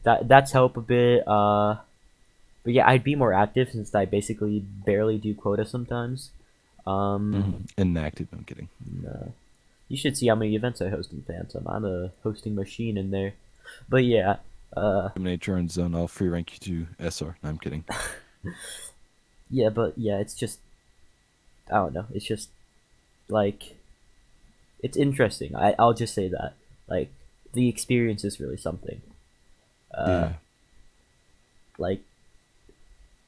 that's help a bit. But yeah, I'd be more active since I basically barely do quota sometimes. Um, Inactive. I'm kidding. no. You should see how many events I host in Phantom. I'm a hosting machine in there. But yeah, uh, Nature and zone. I'll free rank you to SR. No, I'm kidding. yeah, but yeah, it's just I don't know. It's just like it's interesting. I'll just say that like the experience is really something. Uh, Yeah. like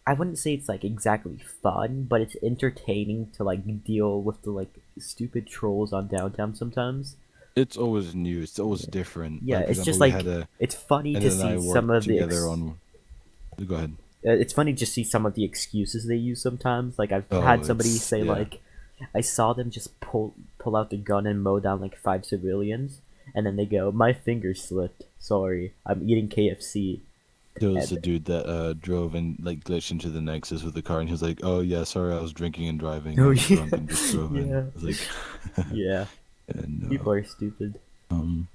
I wouldn't say it's like exactly fun, but it's entertaining to like deal with the like stupid trolls on downtown sometimes. It's always new. It's always Yeah, different. yeah. Like for It's example, just we had like a it's funny to Eden and see I some worked of the together on. Go ahead. it's funny to see some of the excuses they use sometimes. Like I've Oh, had somebody it's say yeah. like, I saw them just pull out the gun and mow down like five civilians, and then they go, "My finger slipped. Sorry, I'm eating KFC." There was And a dude that drove and like glitched into the Nexus with the car, and he was like, "Oh yeah, sorry, I was drinking and driving. I oh was yeah, drunk and just drove in." yeah, I was like, yeah. People "No." are stupid. Um,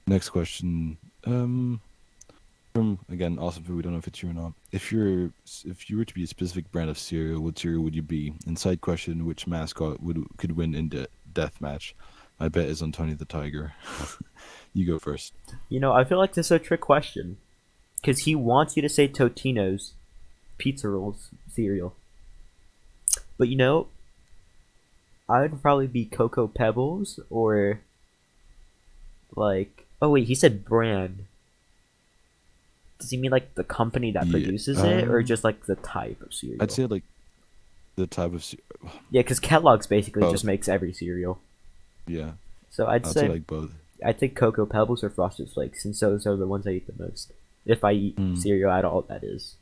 Next question. From again, awesome food. We don't know if it's true or not. If you were to be a specific brand of cereal, what cereal would you be? And side question: which mascot could win in death match? My bet is on Tony the Tiger. You go first. I feel like this is a trick question Because he wants you to say Totino's pizza rolls cereal. But I would probably be Cocoa Pebbles or like. Oh wait, he said brand. Does he mean like the company that Yeah. produces it, or just like the type of I'd cereal? say like the type of Yeah, because Kellogg's basically just both. makes every cereal. Yeah. So I'd I'd say say like both. I'd say Cocoa Pebbles or Frosted Flakes, since those are the ones I eat the most. If I eat Hmm. cereal at all, that is.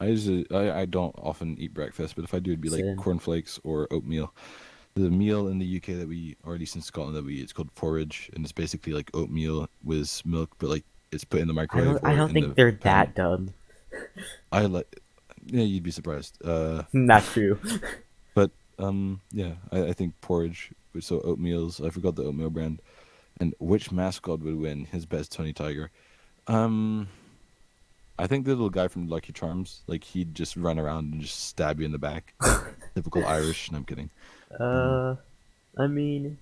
I don't often eat breakfast, but if I do, it'd be like Sin. cornflakes or oatmeal. The meal in the UK that we, or at least in Scotland that we eat, it's called porridge, and it's basically like oatmeal with milk, but like it's put in the I microwave don't. I or don't in think the they're pan. that dumb. I like, yeah, you'd be surprised. That's true. But yeah, I think porridge. So oatmeals. I forgot the oatmeal brand. And which mascot would win? His best Tony Tiger. Um, I think the little guy from Lucky Charms, like he'd just run around and just stab you in the back. Typical Irish. No, I'm kidding. Um, uh, I mean,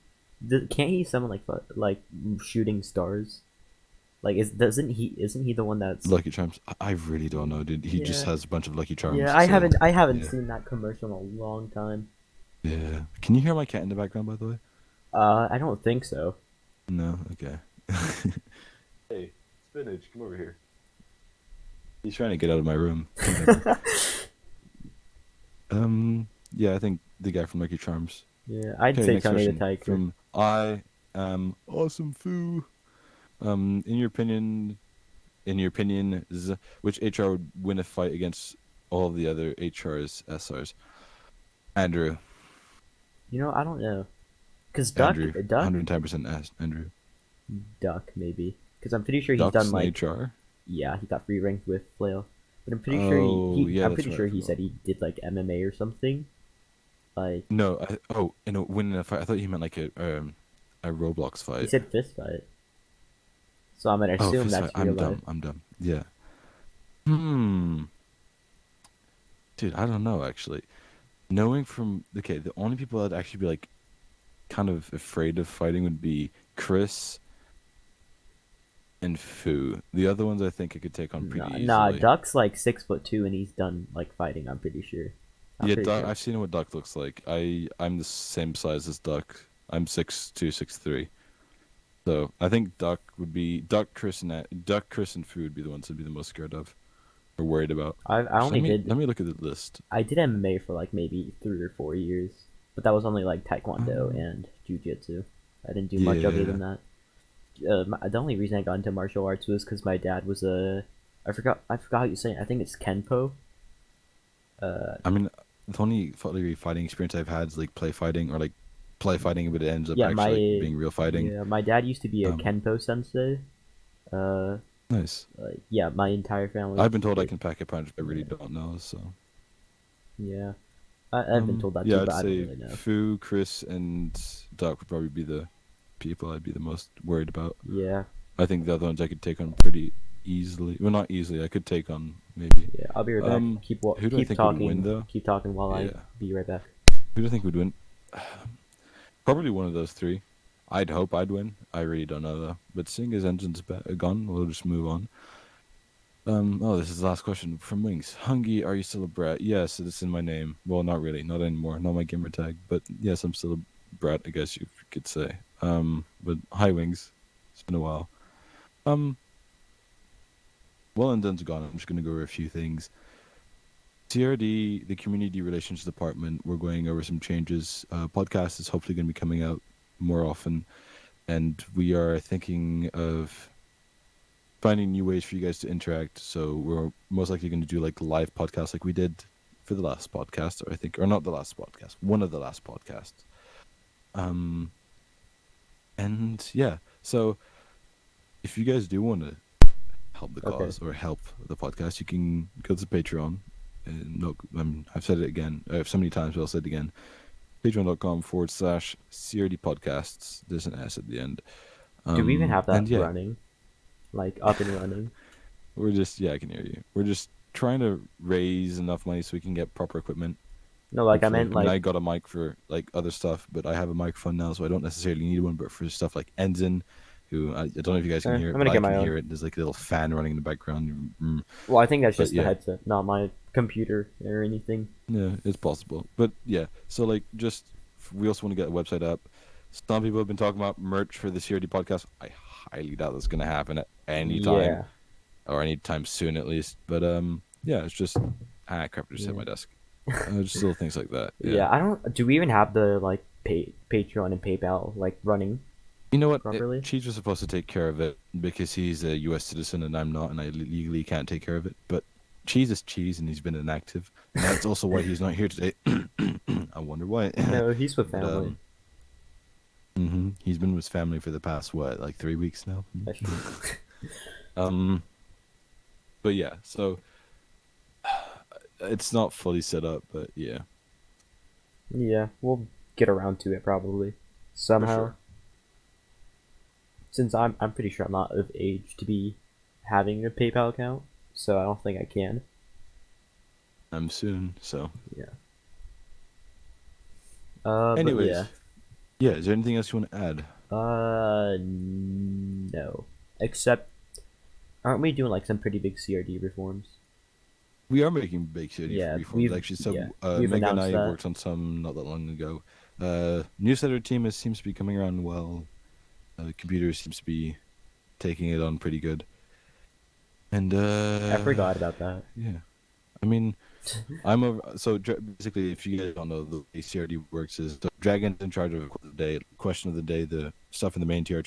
can't he summon like shooting stars? Like, isn't he the one that's Lucky Charms. I really don't know, dude. He just yeah has a bunch of Lucky yeah? Charms. I haven't Yeah, seen that commercial in a long time. yeah. Can you hear my cat in the background, by the way? I don't think so. No. Okay. Hey, spinach, come over here. He's trying to get out of my room. Whatever. Yeah, I think the guy from Lucky Charms. Yeah, I'd Okay, say next Tony the question Tiger. from I am awesome foo. In your opinion, which HR would win a fight against all the other HRs, SRs? Andrew, I don't know. Cause Andrew, 110% Andrew. Duck maybe. Cause I'm pretty sure he's done Ducks in like HR. yeah, he got free ranked with Flail. But Oh, yeah, I'm that's pretty right. I sure he forgot. said he did like MMA or something. Like No, winning a fight. I thought you meant like a Roblox he fight. said fist fight. So I'm gonna Oh, assume fist fight. that's real I'm life. dumb. I'm dumb. Yeah. Hmm. Dude, I don't know actually. Knowing from okay, the only people I'd actually be like kind of afraid of fighting would be Chris and Fu. The other ones I think I could take on pretty Nah, easily. Duck's like 6'2" and he's done like fighting. I'm pretty sure. I'm Yeah, pretty Duck. sure. I've seen what Duck looks like. I'm the same size as Duck. I'm 6'2", 6'3". So I think Duck, Chris, and Fu would be the ones I'd be the most scared of or worried about. I Actually, only did let me look at the list. I did MMA for like maybe 3 or 4 years, but that was only like Taekwondo Um, and Jujitsu. I didn't do much other yeah. than that. The only reason I got into martial arts was because my dad was a I forgot how you say it. I think it's Kenpo. Uh, I mean, the only fighting experience I've had is like play fighting or like play fighting, but it ends up yeah, actually like being real fighting. my dad used to be a Um, Kenpo sensei. Uh, nice. yeah, my entire family I've been told I did. can pack a punch, but I really Yeah, don't know. So, yeah. I've been told that too, yeah, but I'd I don't say really know. Fu, Chris, and Duck would probably be the people I'd be the most worried about. Yeah, I think the other ones I could take on pretty easily. Well, not easily. I could take on maybe. yeah. I'll be right back. Who do I Keep think would win talking. though? Keep talking while I Yeah, be right back. who do I think would win? Probably one of those three. I'd hope I'd win. I really don't know though. But seeing as engine's gone, we'll just move on. Oh, this is the last question from Wings. Hungy, are you still a brat? Yes, it's in my name. Well, not really, not anymore, not my gamer tag. But yes, I'm still a brat, I guess you could say. But hi, Wings. It's been a while. Um, well and done's gone. I'm just gonna go over a few things. CRD, the Community Relations Department, we're going over some changes. Podcast is hopefully going to be coming out more often, and we are thinking of finding new ways for you guys to interact. So we're most likely going to do like live podcasts like we did for the last podcast, or I think, or not the last podcast, one of the last podcasts. Um, and yeah, so if you guys do want to help the Okay. cause or help the podcast, you can go to Patreon. And no, I've said it again so many times, but I'll say it again. Patreon.com/CRD Podcasts. There's an S at the end. Do we even have that And yeah, running? Like up and running? I can hear you. We're just trying to raise enough money so we can get proper equipment. No, like I Hopefully, meant I mean, like I got a mic for like other stuff, but I have a microphone now, so I don't necessarily need one. But for stuff like Ensign, who I don't know if you guys can hear I'm it, gonna but I get can my own. hear it. There's like a little fan running in the background. Well, I think that's But just the yeah, headset, not my computer or anything. yeah, it's possible. But yeah, so like just we also want to get a website up. Some people have been talking about merch for the CRD podcast. I highly doubt that's going to happen at any time Yeah, or anytime soon at least. But yeah, it's just crap, I just hit yeah, my desk. Just little things like that. Yeah. yeah. I don't. Do we even have the like Patreon and PayPal like running You know what? properly? Cheech was supposed to take care of it because he's a U.S. citizen and I'm not, and I legally can't take care of it. But Cheese is Cheese, and he's been inactive, and that's also why he's not here today. I wonder why. No, he's with But family. he's been with his family for the past what, like 3 weeks now. That's true. um, but yeah, so it's not fully set up, but yeah, Yeah, we'll get around to it probably for somehow. sure. Since I'm pretty sure I'm not of age to be having a PayPal account, so I don't think I can. I'm soon. So, Yeah. But yeah. anyways, yeah. Is there anything else you want to add? No. Except, aren't we doing like some pretty big CRD reforms? We are making big city Yeah, reforms. Actually, some we've Meg and announced I that. worked on some not that long ago. Newsletter team seems to be coming around well. The computer seems to be taking it on pretty good. And I forgot about that. yeah, I mean, basically, if you guys don't know, the way CRD works is the Dragon's in charge of the day, question of the day, the stuff in the main tier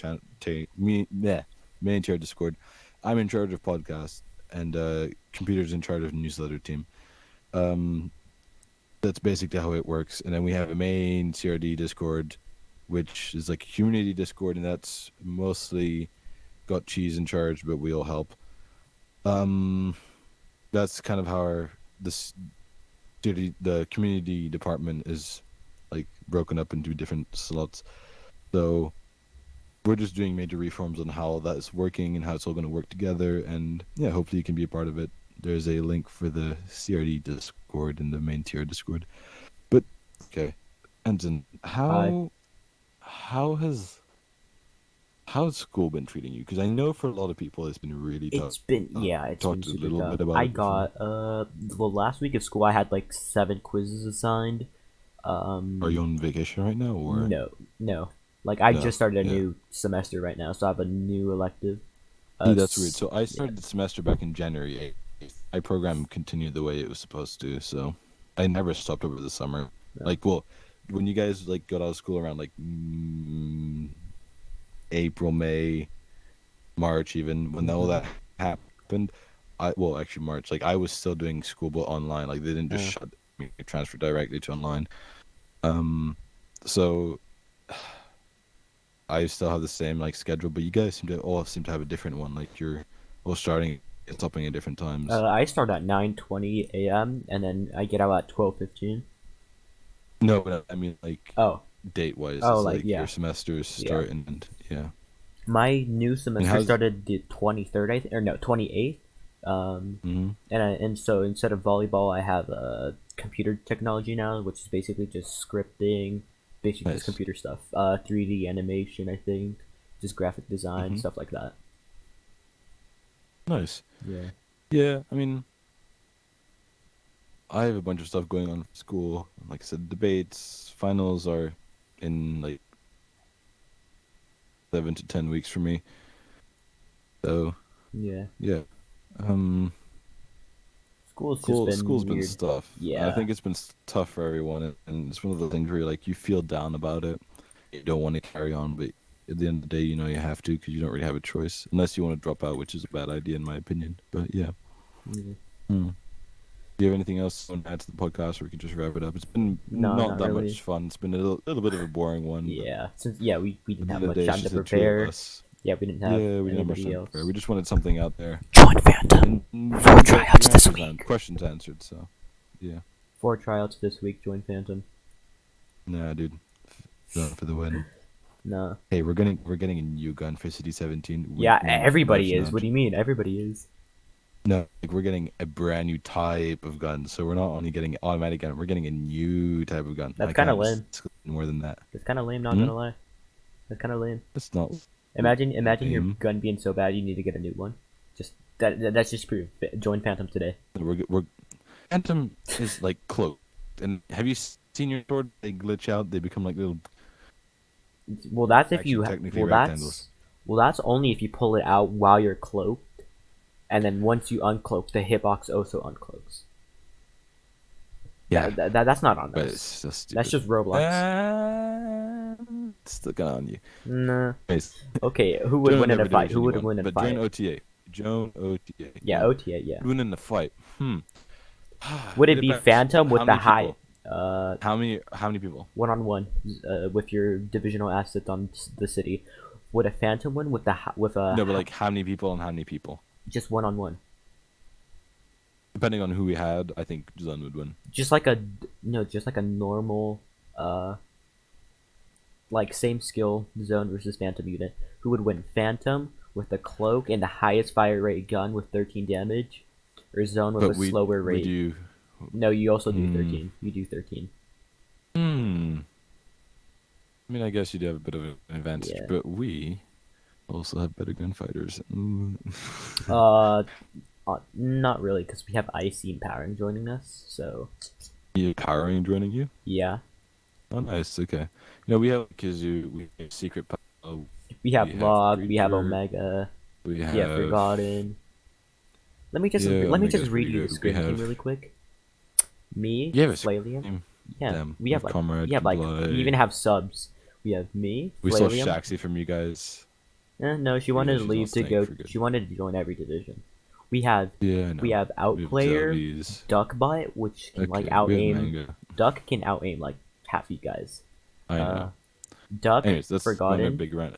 main tier Discord. I'm in charge of podcasts, and computer's in charge of newsletter team. Um, that's basically how it works. And then we have a main CRD Discord, which is like a community Discord, and that's mostly got Cheese in charge, but we all help. Um, that's kind of how the community department is like broken up into different slots. So we're just doing major reforms on how that is working and how it's all going to work together. And yeah, hopefully you can be a part of it. There's a link for the CRD Discord in the main tier Discord. But okay, Ensign, I how has how's school been treating you? Because I know for a lot of people it's been really tough. it's been Talked a super little tough. bit about I it before. got well, last week of school I had like 7 quizzes assigned. Are you Um on vacation right now or no, no. Like I no? just started a Yeah. new semester right now, so I have a new elective. See, that's weird. So I Yeah. started the semester back in January 8th. My program continued the way it was supposed to, so I never stopped over the summer. No. Like, well, when you guys like got out of school around like April, May, March, even when all Hmm. that happened, actually March. Like I was still doing school, but online. Like they didn't just shut me, transfer directly to online. Um, so I still have the same like schedule, but you guys seem to have a different one. Like you're all starting and stopping at different times. I start at 9:20 a.m. and then I get out at 12:15. No, but I mean like Oh, date wise, oh, it's like like your yeah, semesters yeah. start and yeah. My new And semester how's started the 23rd, or no, 28th. mm-hmm. And so instead of volleyball, I have computer technology now, which is basically just scripting, basically just Nice. computer stuff. 3D animation, I think, just graphic design, Mm-hmm. stuff like that. Nice. Yeah. Yeah, I mean I have a bunch of stuff going on for school. Like I said, debates, finals are in like 7 to 10 weeks for me. So Yeah. yeah. Um School's just school's been been weird. tough. I Yeah. think it's been tough for everyone, and it's one of the things where like you feel down about it. You don't want to carry on, but at the end of the day, you know you have to because you don't really have a choice unless you want to drop out, which is a bad idea in my opinion. But yeah. Yeah. Hmm. Do you have anything else you want to add to the podcast, or we can just wrap it up? It's been No, not not that really. much fun. It's been a little bit of a boring one, but Yeah. Since we at didn't the have end of the much day, it's time to just the two of prepare. us. Yeah, we didn't have Yeah, we didn't have much anybody time to prepare. We else. just wanted something out there, Join and Phantom we for can get tryouts your this answers week. questions answered. So, yeah. 4 tryouts this week. Join Phantom. Nah, dude, going for the win. No. Hey, we're getting a new gun for City 17. Yeah, Nudge, everybody is. What do nudge. you mean? Everybody is. No, like we're getting a brand new type of gun. So we're not only getting automatic gun, we're getting a new type of gun. That's I kind of can't lame. discuss more than that. That's kind of lame. Not Hmm? gonna lie. That's kind of lame. It's not. Imagine your Aim. gun being so bad you need to get a new one. Just that's just proof. Join Phantom today. We're Phantom is like cloaked. And have you seen your sword? They glitch out. They become like little, Well, that's if actually you. technically Well, rectangles. that's only if you pull it out while you're cloaked, and then once you uncloak, the hitbox also uncloaks. Yeah, That's not on but us. it's so That's stupid. just Roblox. Still kind of on you. Nah. Anyways, Okay, who would join win in a whatever fight? Who division you would want, win in a but join fight? OTA. Join OTA. Yeah, OTA. Yeah. Win in the fight. Would It it be depends. Phantom with How the many high, people? How many people? one on one, with your divisional assets on the city? Would a Phantom win with with a No, but like how many people and how many people? just one on one? Depending on who we had, I think Zun would win. Just like a no, just like a normal, uh, like same skill zone versus Phantom unit. Who would win? Phantom with the cloak and the highest fire rate gun with 13 damage, or Zone with a But we slower we rate? do. No, you also do Hmm. 13. You do 13. Hmm. I mean, I guess you do have a bit of an advantage, Yeah. but we also have better gunfighters. Ooh. Uh, Not really, because we have Icy and Powering joining us. So You powering joining you? yeah, Oh, nice. Okay. We have Kizu. We have Secret Power. we have We have Log, we have Creature. Omega, We we have have. Forgotten. Yeah, Let me just Omega's read pretty you the good. We scrim team have. really quick. Me, Yeah, it's Flavian. Yeah, them. we We have have Comrade, we even Comply. have subs. We have me, We saw Flavium. Shaxi from you guys. No, she But yeah, wanted to she's not leave to staying go. for good. She wanted to join every division. We have Yeah, I we know. have We have Outplayer, Zelvies. Duckbutt, which can like Okay, out we have aim. Manga. Duck can out aim like half you guys. I Uh, know. Duck, Anyways, that's one of my Forgotten, big rant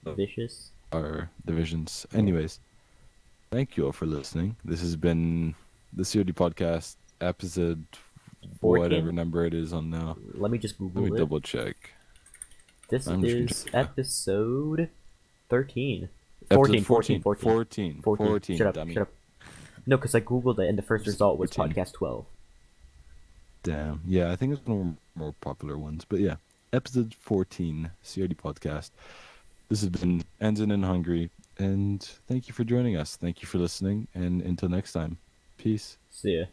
Vicious. our divisions. Yeah. Anyways, thank you all for listening. This has been the CRD Podcast episode, whatever 14. number it is on now. Let me just Let me Google it. double check. This I'm just gonna is check. episode 13. Episode 14, 14, 14. 14. 14. 14. Shut 14, up, shut dummy. up. No, because I Googled it and the first Episode result was 14. podcast 12. Damn. Yeah, I think it's one of the more popular ones. But yeah, episode 14, CRD Podcast. This has been Enzen and Hungry. And thank you for joining us. Thank you for listening. And until next time, peace. See ya.